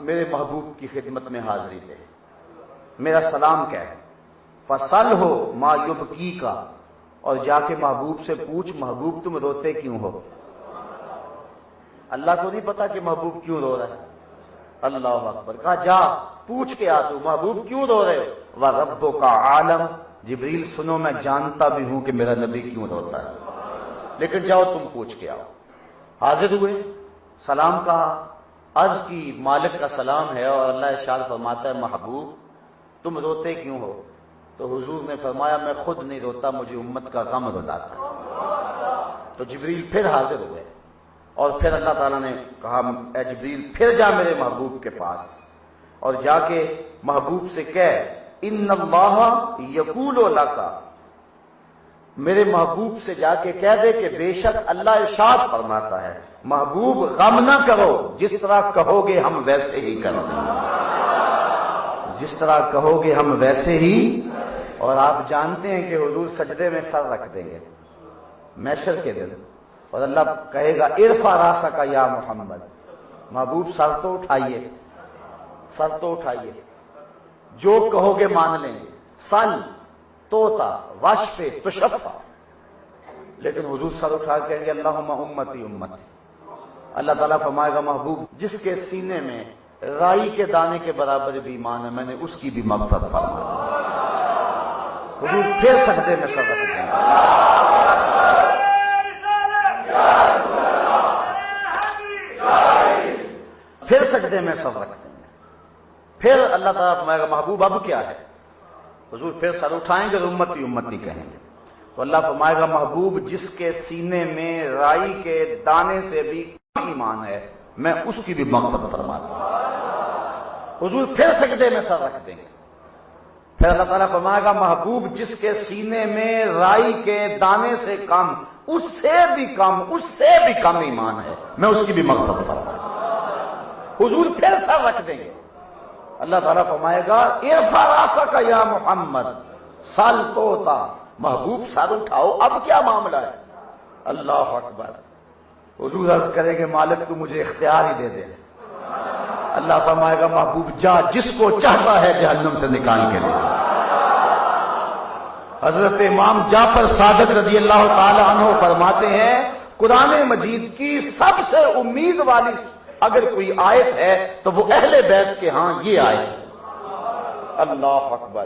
میرے محبوب کی خدمت میں حاضری دے، میرا سلام کہہ، فصلہ ما یبکیک، اور جا کے محبوب سے پوچھ محبوب تم روتے کیوں ہو۔ اللہ کو نہیں پتا کہ محبوب کیوں رو رہا ہے، اللہ اکبر، کہا جا پوچھ کے آ تو محبوب کیوں رو رہے ہو، وَرَبُّكَ عَالَمْ، جبریل سنو میں جانتا بھی ہوں کہ میرا نبی کیوں روتا ہے، لیکن جاؤ تم پوچھ کے آؤ۔ حاضر ہوئے، سلام کہا، عرض کی مالک کا سلام ہے، اور اللہ ارشاد فرماتا ہے محبوب تم روتے کیوں ہو؟ تو حضور نے فرمایا میں خود نہیں روتا، مجھے امت کا غم رلاتا ہے۔ تو جبریل پھر حاضر ہوئے، اور پھر اللہ تعالیٰ نے کہا اے جبریل پھر جا میرے محبوب کے پاس، اور جا کے محبوب سے کہہ ان اللہ یقول لک، میرے محبوب سے جا کے کہہ دے کہ بے شک اللہ ارشاد فرماتا ہے محبوب غم نہ کرو، جس طرح کہو گے ہم ویسے ہی کر دیں گے، جس طرح کہو گے ہم ویسے ہی۔ اور آپ جانتے ہیں کہ حضور سجدے میں سر رکھ دیں گے محشر کے دن، اور اللہ کہے گا ارفع راسک یا محمد، محبوب سر تو اٹھائیے، سر تو اٹھائیے، جو کہو گے مان لیں گے، سل توتا واشفے تشفع، لیکن حضور سر اٹھا کے کہیں گے اللہم امتی امتی۔ اللہ تعالیٰ فرمائے گا محبوب جس کے سینے میں رائی کے دانے کے برابر بھی ایمان ہے میں نے اس کی بھی مغفرت فرمائی۔ حضور پھر سجدے میں سر رکھ دیں گے، پھر سجدے میں سر رکھ دیں گے، پھر اللہ تعالیٰ فرمائے گا محبوب اب کیا ہے؟ حضور پھر سر اٹھائیں گے اور امتی امتی کہیں گے، تو اللہ فرمائے گا محبوب جس کے سینے میں رائی کے دانے سے بھی ایمان ہے میں اس کی بھی مغفرت فرماتا ہوں۔ حضور پھر سجدے میں سر رکھ دیں گے، پھر اللہ تعالیٰ فرمائے گا محبوب جس کے سینے میں رائی کے دانے سے کم، اس سے بھی کم، اس سے بھی کم ایمان ہے میں اس کی بھی مغفرت فرماتا ہوں۔ حضور پھر سر رکھ دیں گے، اللہ تعالیٰ فرمائے گا ارفع راسک یا محمد سل توتا، محبوب سر اٹھاؤ اب کیا معاملہ ہے؟ اللہ اکبر۔ حضور عرض کرے گے مالک تو مجھے اختیار ہی دے دے، اللہ فرمائے گا محبوب جا جس کو چاہتا ہے جہنم سے نکال کے لے۔ حضرت امام جعفر صادق رضی اللہ تعالی عنہ فرماتے ہیں قرآن مجید کی سب سے امید والی اگر کوئی آیت ہے تو وہ اہل بیت کے ہاں یہ آیت ہے۔ اللہ اکبر،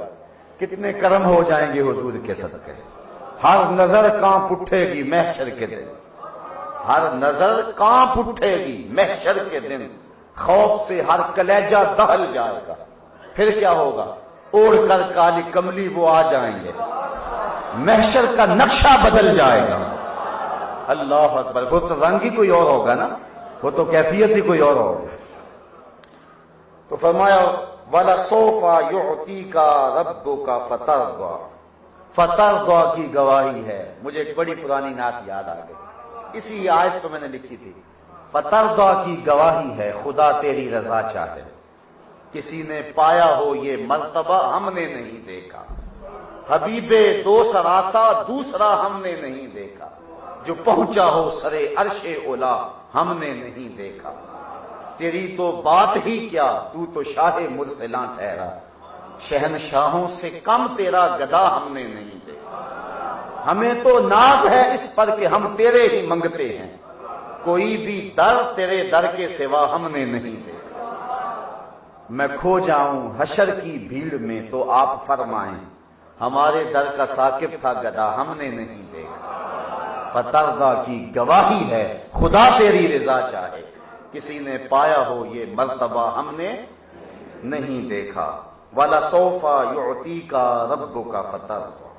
کتنے کرم ہو جائیں گے حضور کے صدقے۔ ہر نظر کانپ اٹھے گی محشر کے دن، ہر نظر کانپ اٹھے گی محشر کے دن، خوف سے ہر کلیجہ دہل جائے گا۔ پھر کیا ہوگا؟ اوڑھ کر کالی کملی وہ آ جائیں گے، محشر کا نقشہ بدل جائے گا۔ اللہ اکبر! وہ تو رنگ ہی کوئی اور ہوگا نا، وہ تو کیفیت ہی کوئی اور ہوگی۔ تو فرمایا وَلَسَوْفَ يُعْطِيكَ رَبُّكَ فَتَرْضَىٰ، فترضیٰ کی گواہی ہے۔ مجھے ایک بڑی پرانی نعت یاد آ گئی، اسی آیت کو میں نے لکھی تھی۔ فترضیٰ کی گواہی ہے خدا تیری رضا چاہے، کسی نے پایا ہو یہ مرتبہ ہم نے نہیں دیکھا، حبیب دو سراسا دوسرا ہم نے نہیں دیکھا، جو پہنچا ہو سرے عرش اولا ہم نے نہیں دیکھا، تیری تو بات ہی کیا تو تو شاہ مرسلاں ٹھہرا، شہنشاہوں سے کم تیرا گدا ہم نے نہیں دیکھا، ہمیں تو ناز ہے اس پر کہ ہم تیرے ہی منگتے ہیں، کوئی بھی در تیرے در کے سوا ہم نے نہیں دیکھا، میں کھو جاؤں حشر کی بھیڑ میں تو آپ فرمائیں، ہمارے در کا ثاقب تھا گدا ہم نے نہیں دیکھا، فترضیٰ کی گواہی ہے خدا تیری رضا چاہے، کسی نے پایا ہو یہ مرتبہ ہم نے نہیں دیکھا۔ وَلَسَوْفَ يُعْطِيكَ رَبُّكَ فَتَرْضَىٰ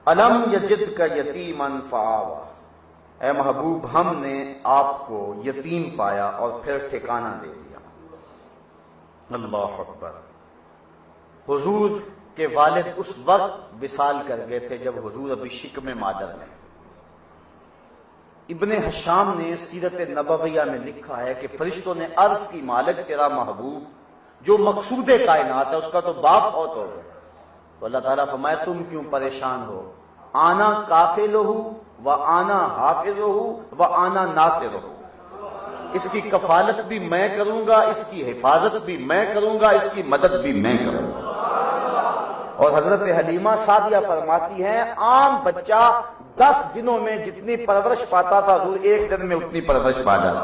أَلَمْ يَجِدْكَ يَتِيمًا فَآوَىٰ، اے محبوب ہم نے آپ کو یتیم پایا اور پھر ٹھکانہ دے دیا۔ اللہ اکبر! حضور کے والد اس وقت وصال کر گئے تھے جب حضور ابھی شکم مادر میں تھے۔ ابن حشام نے سیرت نبویہ میں لکھا ہے کہ فرشتوں نے عرض کی مالک تیرا محبوب جو مقصود کائنات ہے اس کا تو باپ فوت ہو گیا، تو اللہ تعالیٰ فرمایا تم کیوں پریشان ہو، آنا کافلہ و آنا حافظہ و آنا ناصرہ، اس کی کفالت بھی میں کروں گا، اس کی حفاظت بھی میں کروں گا، اس کی مدد بھی میں کروں گا۔ اور حضرت حلیمہ سعدیہ فرماتی ہیں عام بچہ 10 دنوں میں جتنی پرورش پاتا تھا حضور ایک دن میں اتنی پرورش پا جاتا،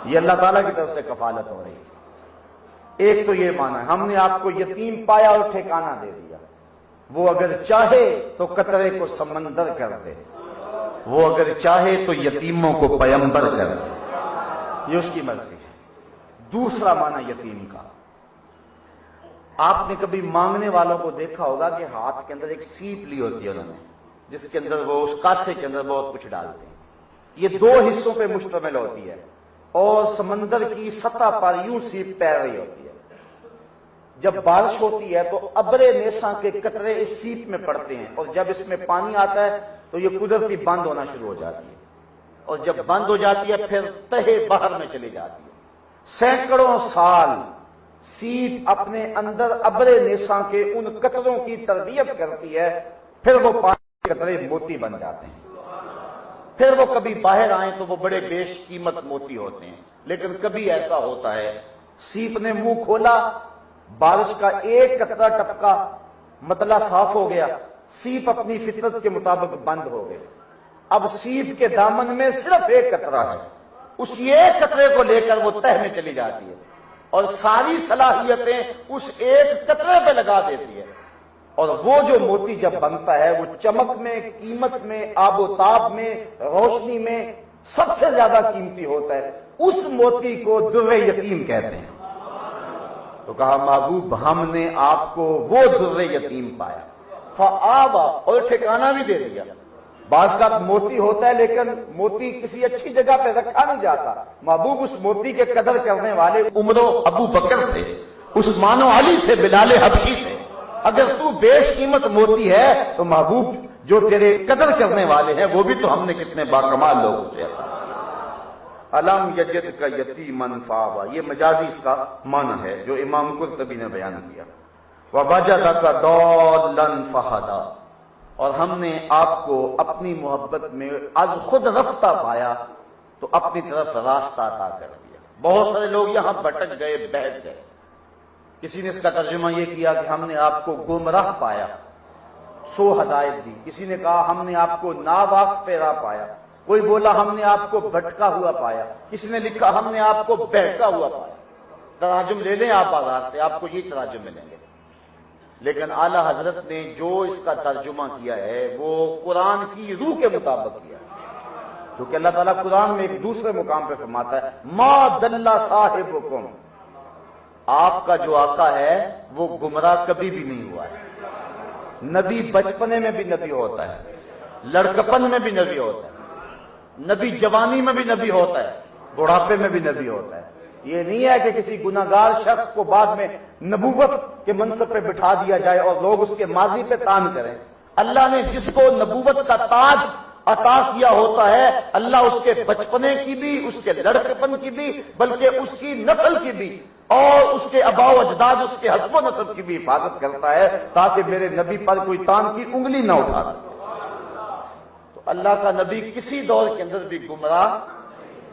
یہ اللہ تعالیٰ کی طرف سے کفالت ہو رہی تھی۔ ایک تو یہ مانا ہے ہم نے آپ کو یتیم پایا اور ٹھکانہ دے دیا، وہ اگر چاہے تو قطرے کو سمندر کر دے، وہ اگر چاہے تو یتیموں کو پیمبر کر دے، یہ اس کی مرضی ہے۔ دوسرا معنی یتیم کا، آپ نے کبھی مانگنے والوں کو دیکھا ہوگا کہ ہاتھ کے اندر ایک سیپ لی ہوتی ہے انہوں نے، جس کے اندر وہ اس کاسے کے اندر بہت کچھ ڈالتے ہیں، یہ 2 حصوں پہ مشتمل ہوتی ہے اور سمندر کی سطح پر یوں سیپ تیر رہی ہوتی ہے۔ جب بارش ہوتی ہے تو ابر نیساں کے قطرے اس سیپ میں پڑتے ہیں، اور جب اس میں پانی آتا ہے تو یہ قدرتی بند ہونا شروع ہو جاتی ہے، اور جب بند ہو جاتی ہے پھر تہے بحر میں چلی جاتی ہے۔ سینکڑوں سال سیپ اپنے اندر ابر نیساں کے ان قطروں کی تربیت کرتی ہے، پھر وہ پانی کے قطرے موتی بن جاتے ہیں، پھر وہ کبھی باہر آئیں تو وہ بڑے بیش قیمت موتی ہوتے ہیں۔ لیکن کبھی ایسا ہوتا ہے سیپ نے منہ کھولا، بارش کا ایک قطرہ ٹپکا، مطلع صاف ہو گیا، سیپ اپنی فطرت کے مطابق بند ہو گئے، اب سیپ کے دامن میں صرف ایک قطرہ ہے، اس ایک قطرے کو لے کر وہ تہ میں چلی جاتی ہے اور ساری صلاحیتیں اس ایک قطرے پہ لگا دیتی ہے، اور وہ جو موتی جب بنتا ہے وہ چمک میں، قیمت میں، آب و تاب میں، روشنی میں سب سے زیادہ قیمتی ہوتا ہے، اس موتی کو در یتیم کہتے ہیں۔ تو کہا محبوب ہم نے آپ کو وہ در یتیم پایا، فآوا، اور ٹھکانہ بھی دے دیا۔ بعض کا موتی ہوتا ہے لیکن موتی کسی اچھی جگہ پہ رکھا نہیں جاتا، محبوب اس موتی کے قدر کرنے والے عمر و ابو بکر تھے، عثمان و علی تھے، بلال حبشی تھے۔ اگر تو بیش قیمت موتی ہے تو محبوب جو تیرے قدر کرنے والے ہیں وہ بھی تو ہم نے کتنے باکمال لوگ سے عطا۔ الم یجدک یتیما فآویٰ، یہ مجازی اس کا معنی ہے جو امام قرطبی نے بیان کیا۔ ووجدک ضالا فہدیٰ، اور ہم نے آپ کو اپنی محبت میں از خود رفتہ پایا تو اپنی طرف راستہ عطا کر دیا۔ بہت سارے لوگ یہاں بھٹک گئے، بیٹھ گئے۔ کسی نے اس کا ترجمہ یہ کیا کہ ہم نے آپ کو گمراہ پایا، سو ہدایت دی۔ کسی نے کہا ہم نے آپ کو ناواقف راہ پایا، کوئی بولا ہم نے آپ کو بھٹکا ہوا پایا، کسی نے لکھا ہم نے آپ کو بہکا ہوا پایا۔ تراجم لے لیں آپ بازار سے، آپ کو یہ تراجم ملیں گے۔ لیکن اعلی حضرت نے جو اس کا ترجمہ کیا ہے وہ قرآن کی روح کے مطابق کیا ہے، کیونکہ اللہ تعالیٰ قرآن میں ایک دوسرے مقام پہ فرماتا ہے ما دل صاحبکم، آپ کا جو آقا ہے وہ گمراہ کبھی بھی نہیں ہوا ہے۔ نبی بچپنے میں بھی نبی ہوتا ہے، لڑکپن میں بھی نبی ہوتا ہے، نبی جوانی میں بھی نبی ہوتا ہے، بڑھاپے میں بھی نبی ہوتا ہے۔ یہ نہیں ہے کہ کسی گناہگار شخص کو بعد میں نبوت کے منصب پہ بٹھا دیا جائے اور لوگ اس کے ماضی پہ تان کریں۔ اللہ نے جس کو نبوت کا تاج عطا کیا ہوتا ہے، اللہ اس کے بچپنے کی بھی، اس کے لڑکپن کی بھی، بلکہ اس کی نسل کی بھی اور اس کے آباء و اجداد، اس کے حسب و نسب کی بھی حفاظت کرتا ہے تاکہ میرے نبی پر کوئی تان کی انگلی نہ اٹھا سکے۔ تو اللہ کا نبی کسی دور کے اندر بھی گمراہ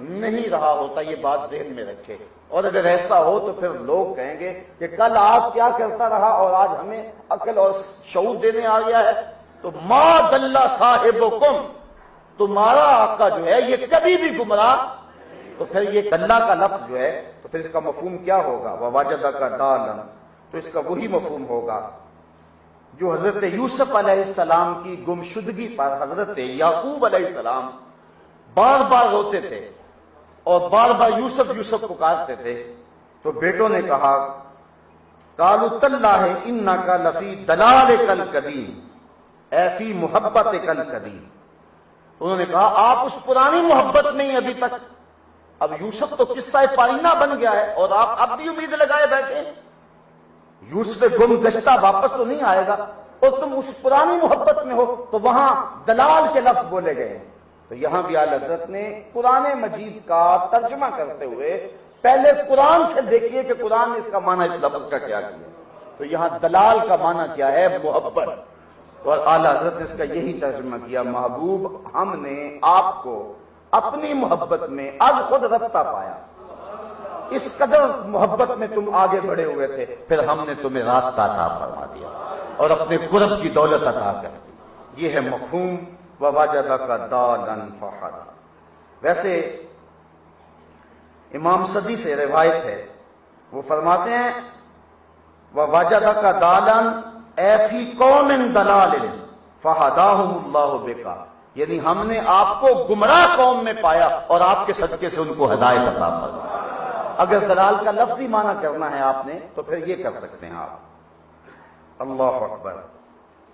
نہیں رہا ہوتا، یہ بات ذہن میں رکھے۔ اور اگر ایسا ہو تو پھر لوگ کہیں گے کہ کل آپ کیا کرتا رہا اور آج ہمیں عقل اور شعور دینے آ گیا ہے۔ تو ما دل صاحبکم، تمہارا آقا جو ہے یہ کبھی بھی گمراہ، تو پھر یہ اللہ کا لفظ جو ہے تو پھر اس کا مفہوم کیا ہوگا؟ وَوَجَدَكَ ضَالًّا، تو اس کا وہی مفہوم ہوگا جو حضرت یوسف علیہ السلام کی گمشدگی پر حضرت یعقوب علیہ السلام بار بار روتے تھے اور بار بار یوسف یوسف پکارتے تھے، تو بیٹوں نے کہا قَالُوا تَاللَّهِ إِنَّكَ لَفِي ضَلَالِكَ الْقَدِيمِ، اے فی محبتِكَ الْقَدِيمِ، انہوں نے کہا آپ اس پرانی محبت میں ہی ابھی تک، اب یوسف تو قصہ پائینہ بن گیا ہے اور آپ اب بھی امید لگائے بیٹھے ہیں، یوسف گم گشتہ واپس تو نہیں آئے گا، اور تم اس پرانی محبت میں ہو، تو وہاں دلال کے لفظ بولے گئے ہیں۔ تو یہاں بھی اعلی حضرت نے قرآن مجید کا ترجمہ کرتے ہوئے پہلے قرآن سے دیکھیے کہ قرآن نے اس کا معنی اس لفظ کا کیا کیا، تو یہاں دلال کا معنی کیا ہے؟ محبت، اور اعلی حضرت نے اس کا یہی ترجمہ کیا محبوب ہم نے آپ کو اپنی محبت میں از خود رفتہ پایا، اس قدر محبت میں تم آگے بڑھے ہوئے تھے، پھر ہم نے تمہیں راستہ عطا فرما دیا اور اپنے قرب کی دولت عطا کر دی۔ یہ ہے مفہوم وَوَجَدَكَ ضَالًّا فَہَدَىٰ۔ ویسے امام صدی سے روایت ہے، وہ فرماتے ہیں وَوَجَدَكَ ضَالًّا اے فی قوم ضلال فہداہم اللہ بک، یعنی ہم نے آپ کو گمراہ قوم میں پایا اور آپ کے صدقے سے ان کو ہدایت عطا فرمائی۔ اگر دلال کا لفظی معنی کرنا ہے آپ نے تو پھر یہ کر سکتے ہیں آپ۔ اللہ اکبر۔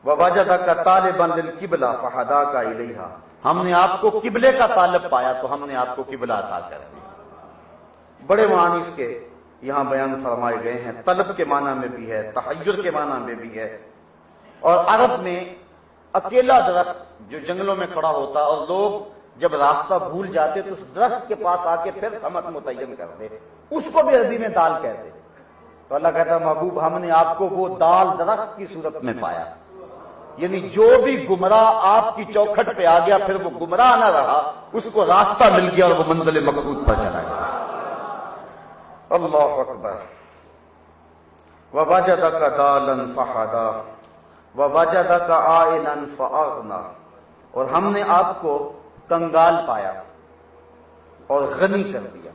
وَوَجَدَكَ طَالِبًا لِلْقِبْلَةِ فَهَدَاكَ إِلَيْهَا، ہم نے آپ کو قبلے کا طالب پایا تو ہم نے آپ کو قبلہ عطا کر دیا۔ بڑے معنی اس کے یہاں بیان فرمائے گئے ہیں، طلب کے معنی میں بھی ہے، تحیر کے معنی میں بھی ہے، اور عرب میں اکیلا درخت جو جنگلوں میں کھڑا ہوتا اور لوگ جب راستہ بھول جاتے تو اس درخت کے پاس آ کے پھر سمت متعین کرتے، اس کو بھی عربی میں دال کہتے۔ تو اللہ کہتا ہے محبوب ہم نے آپ کو وہ دال درخت کی صورت میں پایا، یعنی جو بھی گمراہ آپ کی چوکھٹ پہ آ گیا پھر وہ گمراہ نہ رہا، اس کو راستہ مل گیا اور وہ منزل مقصود پر چلا گیا۔ اللہ اکبر۔ وَوَجَدَكَ ضَالًّا فَهَدَىٰ وَوَجَدَكَ عَائِلًا فَأَغْنَىٰ، اور ہم نے آپ کو کنگال پایا اور غنی کر دیا۔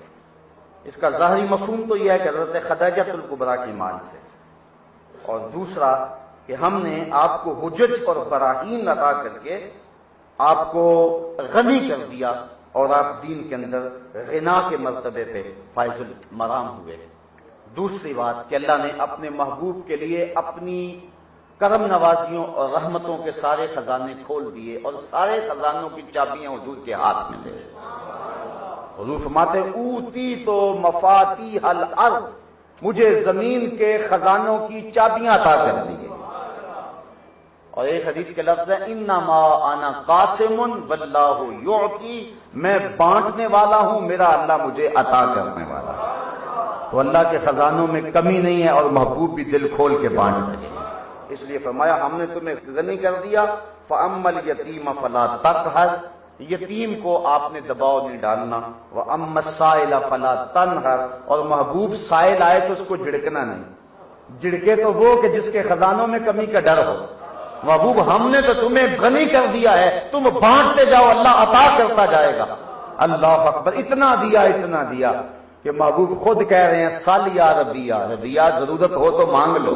اس کا ظاہری مفہوم تو یہ ہے کہ حضرت خدیجہ الکبریٰ کی مال سے، اور دوسرا کہ ہم نے آپ کو حجج اور براہین عطا کر کے آپ کو غنی کر دیا اور آپ دین کے اندر غنا کے مرتبے پہ فائز المرام ہوئے۔ دوسری بات کہ اللہ نے اپنے محبوب کے لیے اپنی کرم نوازیوں اور رحمتوں کے سارے خزانے کھول دیے اور سارے خزانوں کی چابیاں حضور کے ہاتھ میں دے۔ حضور فرماتے اوتی تو مفاتیح الارض، مجھے زمین کے خزانوں کی چابیاں عطا کر دی گئی۔ اور ایک حدیث کے لفظ ہے انما انا قاسم واللہ یعطی، میں بانٹنے والا ہوں، میرا اللہ مجھے عطا کرنے والا ہے۔ تو اللہ کے خزانوں میں کمی نہیں ہے اور محبوب بھی دل کھول کے بانٹ رہے ہیں، اس لیے فرمایا ہم نے تمہیں غنی کر دیا۔ فَأَمَّا الْيَتِيمَ فَلَا تَقْهَرْ، یتیم کو آپ نے دباؤ نہیں ڈالنا۔ وَأَمَّا السَّائِلَ فَلَا تَنْهَرْ، اور محبوب سائل آئے تو اس کو جھڑکنا نہیں، جھڑکے تو وہ کہ جس کے خزانوں میں کمی کا ڈر ہو۔ محبوب ہم نے تو تمہیں غنی کر دیا ہے، تم بانٹتے جاؤ، اللہ عطا کرتا جائے گا۔ اللہ اکبر۔ اتنا دیا کہ محبوب خود کہہ رہے ہیں سال یا ربی، یا ربی ضرورت ہو تو مانگ لو،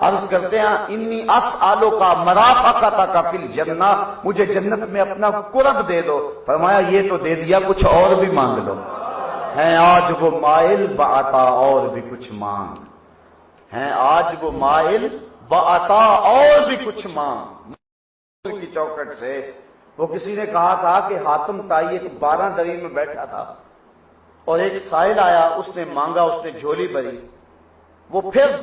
عرض کرتے ہیں انی اسالو کا مرافقتا کا فی الجنہ، مجھے جنت میں اپنا قرب دے دو۔ فرمایا یہ تو دے دیا، کچھ اور بھی مانگ لو۔ ہیں آج وہ مائل بعطا، اور بھی کچھ مانگ، ہیں آج وہ مائل بعطا، اور بھی کچھ مانگ۔ کی چوکٹ سے وہ کسی نے کہا تھا کہ حاتم طائی ایک 12 دری میں بیٹھا تھا اور ایک سائل آیا، اس نے مانگا، اس نے جھولی بھری، وہ پھر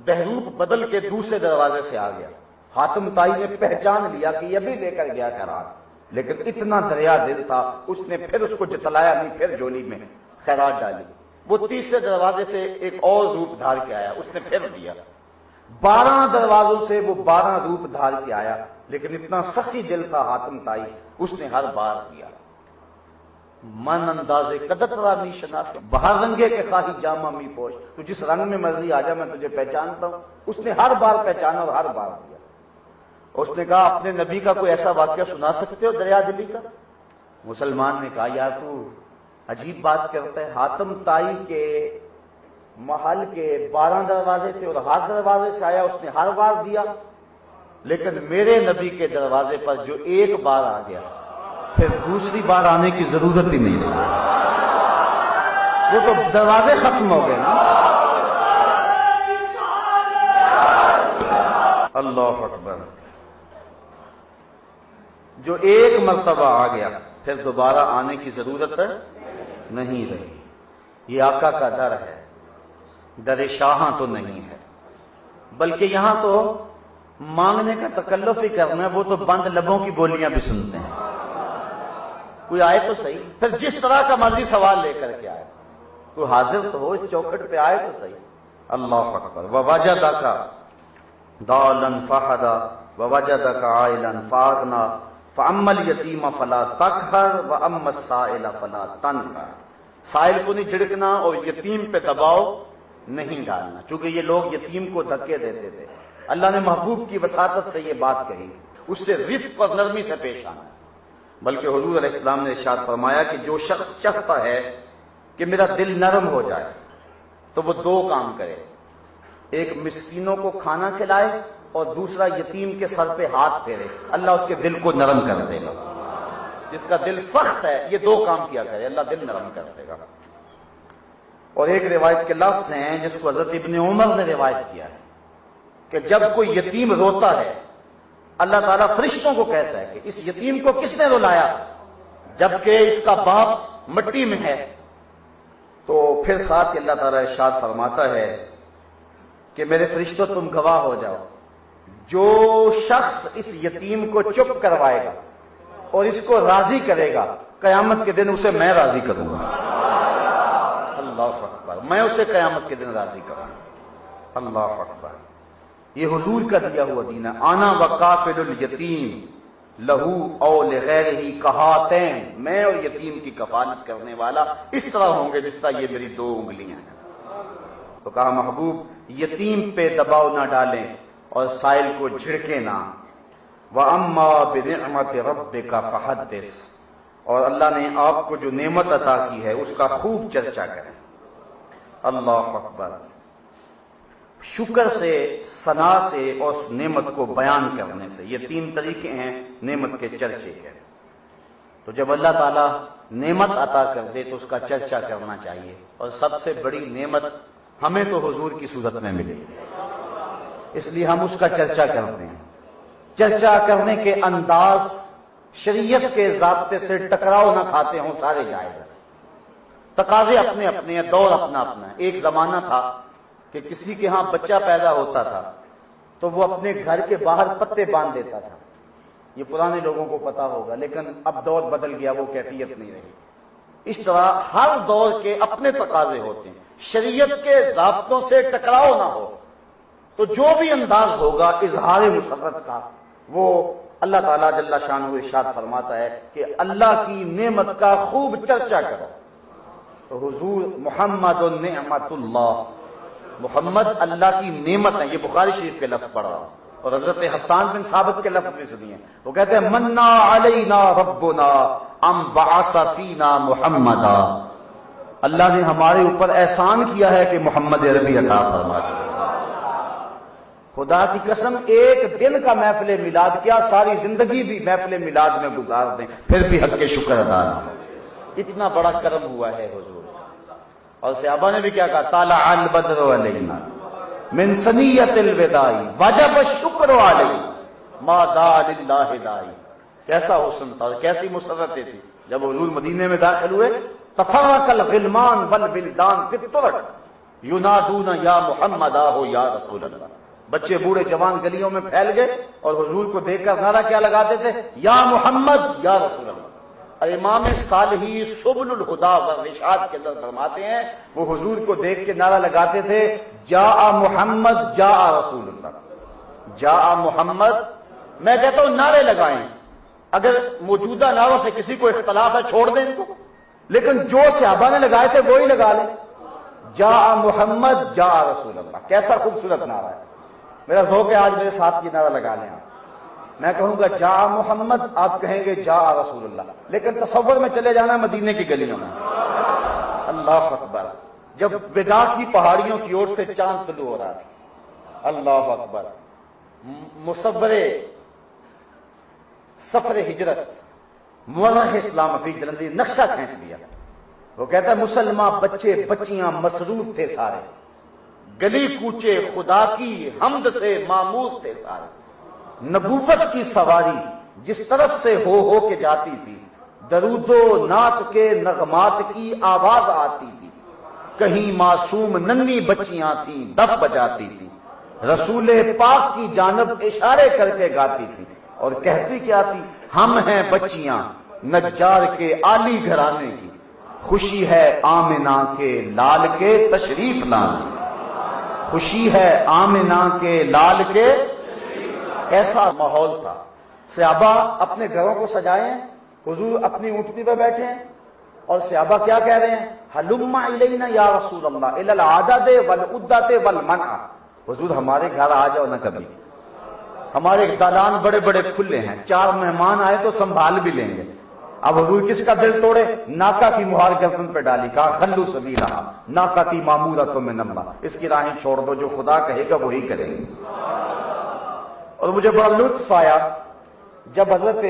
بہروپ بدل کے دوسرے دروازے سے آ گیا۔ حاتم طائی نے پہچان لیا کہ یہ بھی لے کر گیا قرار، لیکن اتنا دریا دل تھا، اس نے پھر اس کو جتلایا نہیں، پھر جھولی میں خیرات ڈالی۔ وہ تیسرے دروازے سے ایک اور روپ دھار کے آیا، اس نے پھر دیا۔ 12 دروازوں سے وہ 12 روپ دھار کے آیا، لیکن اتنا سخی دل تھا حاتم طائی، اس نے ہر بار دیا۔ من اندازے قدرت را می شناس، بہر رنگے کے خواہی جامہ می پوش، تو جس رنگ میں مرضی آ جا میں تجھے پہچانتا ہوں۔ اس نے ہر بار پہچانا اور ہر بار دیا۔ اس نے کہا اپنے نبی کا کوئی ایسا واقعہ سنا سکتے ہو دریا دلی کا؟ مسلمان نے کہا یار تو عجیب بات کرتا ہے، حاتم طائی کے محل کے 12 دروازے تھے اور ہر دروازے سے آیا، اس نے ہر بار دیا، لیکن میرے نبی کے دروازے پر جو ایک بار آ گیا پھر دوسری بار آنے کی ضرورت ہی نہیں رہی، وہ تو دروازے ختم ہو گئے نا۔ اللہ اکبر۔ جو ایک مرتبہ آ گیا پھر دوبارہ آنے کی ضرورت نہیں رہی۔ یہ آقا کا در ہے، در شاہاں تو نہیں ہے، بلکہ یہاں تو مانگنے کا تکلف ہی کرنا ہے، وہ تو بند لبوں کی بولیاں بھی سنتے ہیں۔ کوئی آئے تو صحیح، پھر جس طرح کا مرضی سوال لے کر کے آئے، تو حاضر تو ہو، اس چوکھٹ پہ آئے تو صحیح۔ اللہ اکبر۔ ووجدک ضالا فہدی ووجدک عائلا فاغنی فاما الیتیم فلا تقہر واما السائل فلا تنہر۔ سائل کو نہیں جھڑکنا اور یتیم پہ دباؤ نہیں ڈالنا، چونکہ یہ لوگ یتیم کو دھکے دیتے تھے۔ اللہ نے محبوب کی وساطت سے یہ بات کہی، اس سے رفق اور نرمی سے پیش آنا۔ بلکہ حضور علیہ السلام نے ارشاد فرمایا کہ جو شخص چاہتا ہے کہ میرا دل نرم ہو جائے تو وہ 2 کام کرے، ایک مسکینوں کو کھانا کھلائے اور دوسرا یتیم کے سر پہ ہاتھ پھیرے، اللہ اس کے دل کو نرم کر دے گا۔ جس کا دل سخت ہے یہ 2 کام کیا کرے، اللہ دل نرم کر دے گا۔ اور ایک روایت کے لفظ ہیں جس کو حضرت ابن عمر نے روایت کیا ہے کہ جب کوئی یتیم روتا ہے اللہ تعالیٰ فرشتوں کو کہتا ہے کہ اس یتیم کو کس نے رلایا، جبکہ اس کا باپ مٹی میں ہے، تو پھر ساتھ اللہ تعالیٰ ارشاد فرماتا ہے کہ میرے فرشتوں تم گواہ ہو جاؤ، جو شخص اس یتیم کو چپ کروائے گا اور اس کو راضی کرے گا، قیامت کے دن اسے میں راضی کروں گا۔ اللہ اکبر۔ میں اسے قیامت کے دن راضی کروں گا۔ اللہ اکبر۔ یہ حضور کا دیا ہوا دین ہے۔ انا وقافل الیتیم لہو او لغیرہ کہاتین، میں اور یتیم کی کفالت کرنے والا اس طرح ہوں گے جس طرح یہ میری 2 انگلیاں ہیں۔ تو کہا محبوب یتیم پہ دباؤ نہ ڈالیں اور سائل کو جھڑکیں نہ۔ وَأَمَّا بِنِعْمَةِ رَبِّكَ فَحَدِّثْ، اور اللہ نے آپ کو جو نعمت عطا کی ہے اس کا خوب چرچا کریں۔ اللہ اکبر۔ شکر سے، ثنا سے اور اس نعمت کو بیان کرنے سے، یہ 3 طریقے ہیں نعمت کے چرچے کے۔ تو جب اللہ تعالیٰ نعمت عطا کر دے تو اس کا چرچا کرنا چاہیے، اور سب سے بڑی نعمت ہمیں تو حضور کی صورت میں ملی، اس لیے ہم اس کا چرچا کرتے ہیں۔ چرچا کرنے کے انداز شریعت کے ضابطے سے ٹکراؤ نہ کھاتے ہوں سارے جائز ہیں، تقاضے اپنے اپنے ہیں، دور اپنا اپنا ہے۔ ایک زمانہ تھا کہ کسی کے ہاں بچہ پیدا ہوتا تھا تو وہ اپنے گھر کے باہر پتے باندھ دیتا تھا، یہ پرانے لوگوں کو پتا ہوگا، لیکن اب دور بدل گیا، وہ کیفیت نہیں رہی۔ اس طرح ہر دور کے اپنے تقاضے ہوتے ہیں، شریعت کے ضابطوں سے ٹکراؤ نہ ہو تو جو بھی انداز ہوگا اظہار مسرت کا، وہ اللہ تعالیٰ جل شانہ ارشاد فرماتا ہے کہ اللہ کی نعمت کا خوب چرچا کرو۔ تو حضور محمد نعمت اللہ، محمد اللہ کی نعمت ہے، یہ بخاری شریف کے لفظ پڑھ رہا ہوں، اور حضرت حسان بن ثابت کے لفظ بھی سنیے، وہ کہتے ہیں منا علینا ربنا ام بعث فینا محمدا، اللہ نے ہمارے اوپر احسان کیا ہے کہ محمد عربی عطا فرما دیا۔ خدا کی قسم ایک دن کا محفل میلاد کیا، ساری زندگی بھی محفل میلاد میں گزار دیں پھر بھی حق کے شکر ادا نہ ہو۔ اتنا بڑا کرم ہوا ہے حضور۔ اور صحابہ نے بھی کیا کہا، طلع البدر علینا من ثنیۃ الوداع وجب الشکر علیہ ما دعا للہ داعی۔ کیسا حسن تھا، کیسی مسرتیں تھی۔ جب حضور مدینے میں داخل ہوئے، تفرق الغلمان والولدان فی الطرق ینادون یا محمد آہو یا رسول اللہ۔ بچے بوڑھے جوان گلیوں میں پھیل گئے اور حضور کو دیکھ کر نعرہ کیا لگاتے تھے، یا محمد یا رسول اللہ۔ اور امام صالحی سبل الہدا والرشاد کے اندر فرماتے ہیں وہ حضور کو دیکھ کے نعرہ لگاتے تھے، جاء محمد جاء رسول اللہ، جاء محمد۔ میں کہتا ہوں نعرے لگائیں، اگر موجودہ نعروں سے کسی کو اختلاف ہے چھوڑ دیں ان کو، لیکن جو صحابہ نے لگائے تھے وہی لگا لیں، جاء محمد جاء رسول اللہ۔ کیسا خوبصورت نعرہ ہے۔ میرا ذوق ہے آج میرے ساتھ یہ نعرہ لگا لیں آپ۔ میں کہوں گا جاء محمد، آپ کہیں گے جاء رسول اللہ، لیکن تصور میں چلے جانا مدینے کی گلیوں میں۔ اللہ اکبر، جب وداع کی پہاڑیوں کی اور سے چاند طلوع ہو رہا تھا، اللہ اکبر، مصور سفر ہجرت مورخ اسلام حفیظ جلندی نقشہ کھینچ دیا۔ وہ کہتا ہے مسلمان بچے بچیاں مسرور تھے سارے، گلی کوچے خدا کی حمد سے معمور تھے سارے، نبوت کی سواری جس طرف سے ہو کے جاتی تھی، درود و نعت کے نغمات کی آواز آتی تھی، کہیں معصوم ننھی بچیاں تھیں دف بجاتی تھی، رسول پاک کی جانب اشارے کر کے گاتی تھی اور کہتی کیا تھی، ہم ہیں بچیاں نجار کے عالی گھرانے کی، خوشی ہے آمنہ کے لال کے تشریف لانے، خوشی ہے آمنہ کے لال کے۔ ایسا ماحول تھا۔ صحابہ اپنے گھروں کو سجائے ہیں، حضور اپنی اونٹنی پہ بیٹھے ہیں اور صحابہ کیا کہہ رہے ہیں، ہلم الینا یا رسول اللہ الی العدد والعدۃ والمنع۔ حضور ہمارے گھر آ جاؤ نا کبھی، ہمارے دالان بڑے بڑے کھلے ہیں، 4 مہمان آئے تو سنبھال بھی لیں گے۔ اب حضور کس کا دل توڑے، ناکا کی مہار گردن پہ ڈالی، کہا خلو سبیلہا ناقتی مامورۃ من اللہ، اس کی راہیں چھوڑ دو، جو خدا کہے گا وہی کریں گے۔ اور مجھے بڑا لطف آیا جب حضرت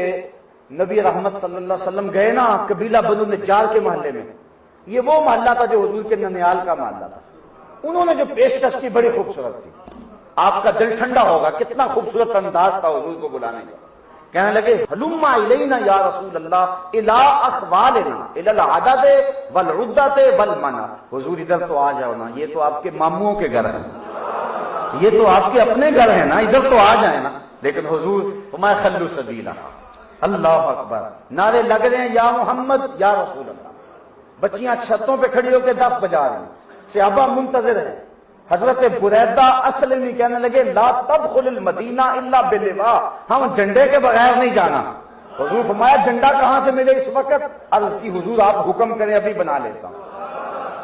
نبی رحمت صلی اللہ علیہ وسلم گئے نا قبیلہ بنو نجار کے محلے میں، یہ وہ محلہ تھا جو حضور کے ننیال کا محلہ تھا، انہوں نے جو پیشکش کی بڑی خوبصورت تھی، آپ کا دل ٹھنڈا ہوگا، کتنا خوبصورت انداز تھا حضور کو بلانے کا۔ کہنے لگے ہلم الینا یا رسول اللہ الی اخوالنا الی العدد والعدۃ والمنع، حضور ادھر تو آ جاؤ نا، یہ تو آپ کے ماموں کے گھر ہیں، یہ تو آپ کے اپنے گھر ہیں نا، ادھر تو آ جائیں نا۔ لیکن حضور فرمایا خلو سبیلہ، اللہ اکبر، نعرے لگ رہے ہیں یا محمد یا رسول اللہ، بچیاں چھتوں پہ کھڑی ہو کے دف بجا رہی ہیں، صحابہ منتظر ہیں۔ حضرت بریدہ اسلمی کہنے لگے لا تدخل المدینہ الا باللواء، ہم جھنڈے کے بغیر نہیں جانا۔ حضور فرمایا جھنڈا کہاں سے ملے اس وقت؟ عرض کی حضور آپ حکم کریں ابھی بنا لیتا ہوں۔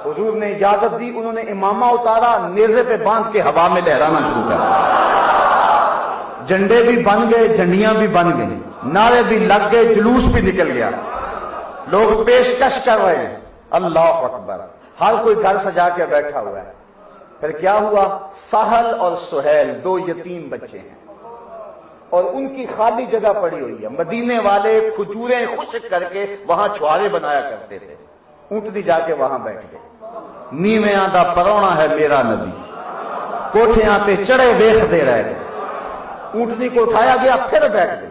حضور نے اجازت دی، انہوں نے امامہ اتارا، نیزے پہ باندھ کے ہوا میں لہرانا شروع کر، جھنڈے بھی بن گئے، جھنڈیاں بھی بن گئی، نعرے بھی لگ گئے، جلوس بھی نکل گیا، لوگ پیشکش کر رہے ہیں، اللہ اکبر، ہر کوئی گھر سجا کے بیٹھا ہوا ہے۔ پھر کیا ہوا، سہل اور سہیل 2 یتیم بچے ہیں اور ان کی خالی جگہ پڑی ہوئی ہے، مدینے والے کھجوریں خشک کر کے وہاں چھوارے بنایا کرتے تھے، اونٹنی جا کے وہاں بیٹھ گئے، نیویاں دا پرونا ہے میرا نبی، کوٹھیاں تے چڑھے ویکھدے رہ گئے، اونٹنی کو اٹھایا گیا پھر بیٹھ گئے،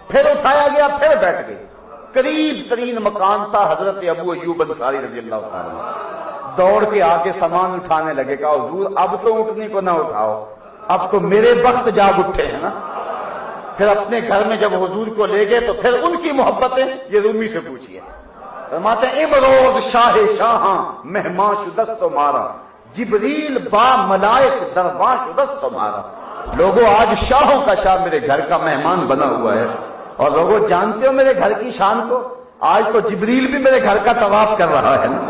پھر اٹھایا گیا پھر بیٹھ گئے، قریب ترین مکان تھا حضرت ابو ایوب انصاری رضی اللہ تعالیٰ عنہ، دوڑ کے آ کے سامان اٹھانے لگے، کہا حضور اب تو اونٹنی کو نہ اٹھاؤ، اب تو میرے وقت جاگ اٹھے ہیں نا۔ پھر اپنے گھر میں جب حضور کو لے گئے تو پھر ان کی محبتیں یہ رومی سے پوچھیے، فرماتے ہیں امروز شاہ شاہاں مہمان شدست تمہارا، جبریل با ملائک درباں شدست تمہارا۔ لوگوں آج شاہوں کا شاہ میرے گھر کا مہمان بنا ہوا ہے، اور لوگوں جانتے ہو میرے گھر کی شان کو، آج تو جبریل بھی میرے گھر کا طواف کر رہا ہے نا،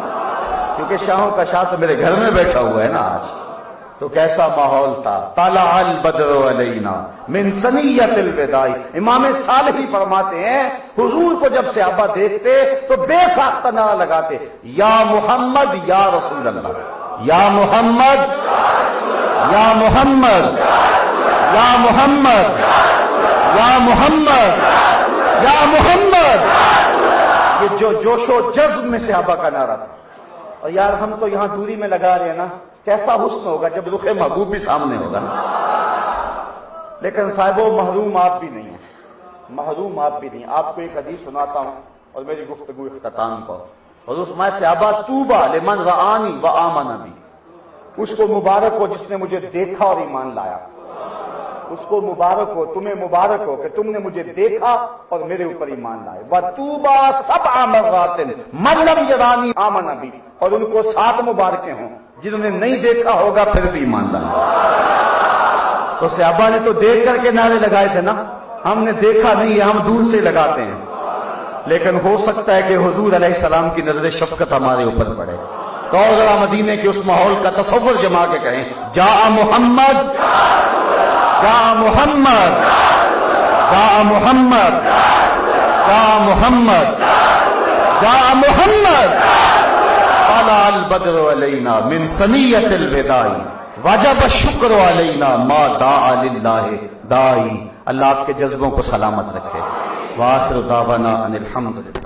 کیونکہ شاہوں کا شاہ تو میرے گھر میں بیٹھا ہوا ہے نا آج۔ تو کیسا ماحول تھا، طلع البدر علینا من ثنیۃ الوداع۔ امام صالحی فرماتے ہیں حضور کو جب صحابہ دیکھتے تو بے ساختہ نعرہ لگاتے، یا محمد یا رسول اللہ، یا محمد یا محمد۔ یا محمد یا محمد یا محمد. یہ جو جوش و جذب میں صحابہ کا نعرہ تھا. اور یار ہم تو یہاں دوری میں لگا رہے ہیں نا, کیسا حسن ہوگا جب رخ محبوب بھی سامنے ہوگا. لیکن صاحبو محروم آپ بھی نہیں ہیں, محروم آپ بھی نہیں. آپ کو ایک حدیث سناتا ہوں اور میری گفتگو اختتام کو. اور اس میں صحابہ طوبی لمن رآنی وآمن بی, اس کو مبارک ہو جس نے مجھے دیکھا اور ایمان لایا. اس کو مبارک ہو, تمہیں مبارک ہو کہ تم نے مجھے دیکھا اور میرے اوپر ایمان لائے. وَطُوبَى سَبْعَ مَرَّاتٍ مَن لَّمْ يَرَانِي آمَنَ بِي, اور ان کو 7 مبارکیں ہوں جنہوں نے نہیں دیکھا ہوگا پھر بھی ایمان لائے. تو صحابہ نے تو دیکھ کر کے نعرے لگائے تھے نا, ہم نے دیکھا نہیں ہے, ہم دور سے لگاتے ہیں. لیکن ہو سکتا ہے کہ حضور علیہ السلام کی نظر شفقت ہمارے اوپر پڑے. تو ذرا مدینے کے اس ماحول کا تصور جما کے کہیں, جاء محمد, جاء محمد, جاء محمد, جاء محمد, جاء محمد. طلع البدر علینا من ثنیۃ الوداع وجب الشکر علینا ما دعا للہ داعی. اللہ آپ کے جذبوں کو سلامت رکھے. وآخر دعوانا ان الحمد للہ.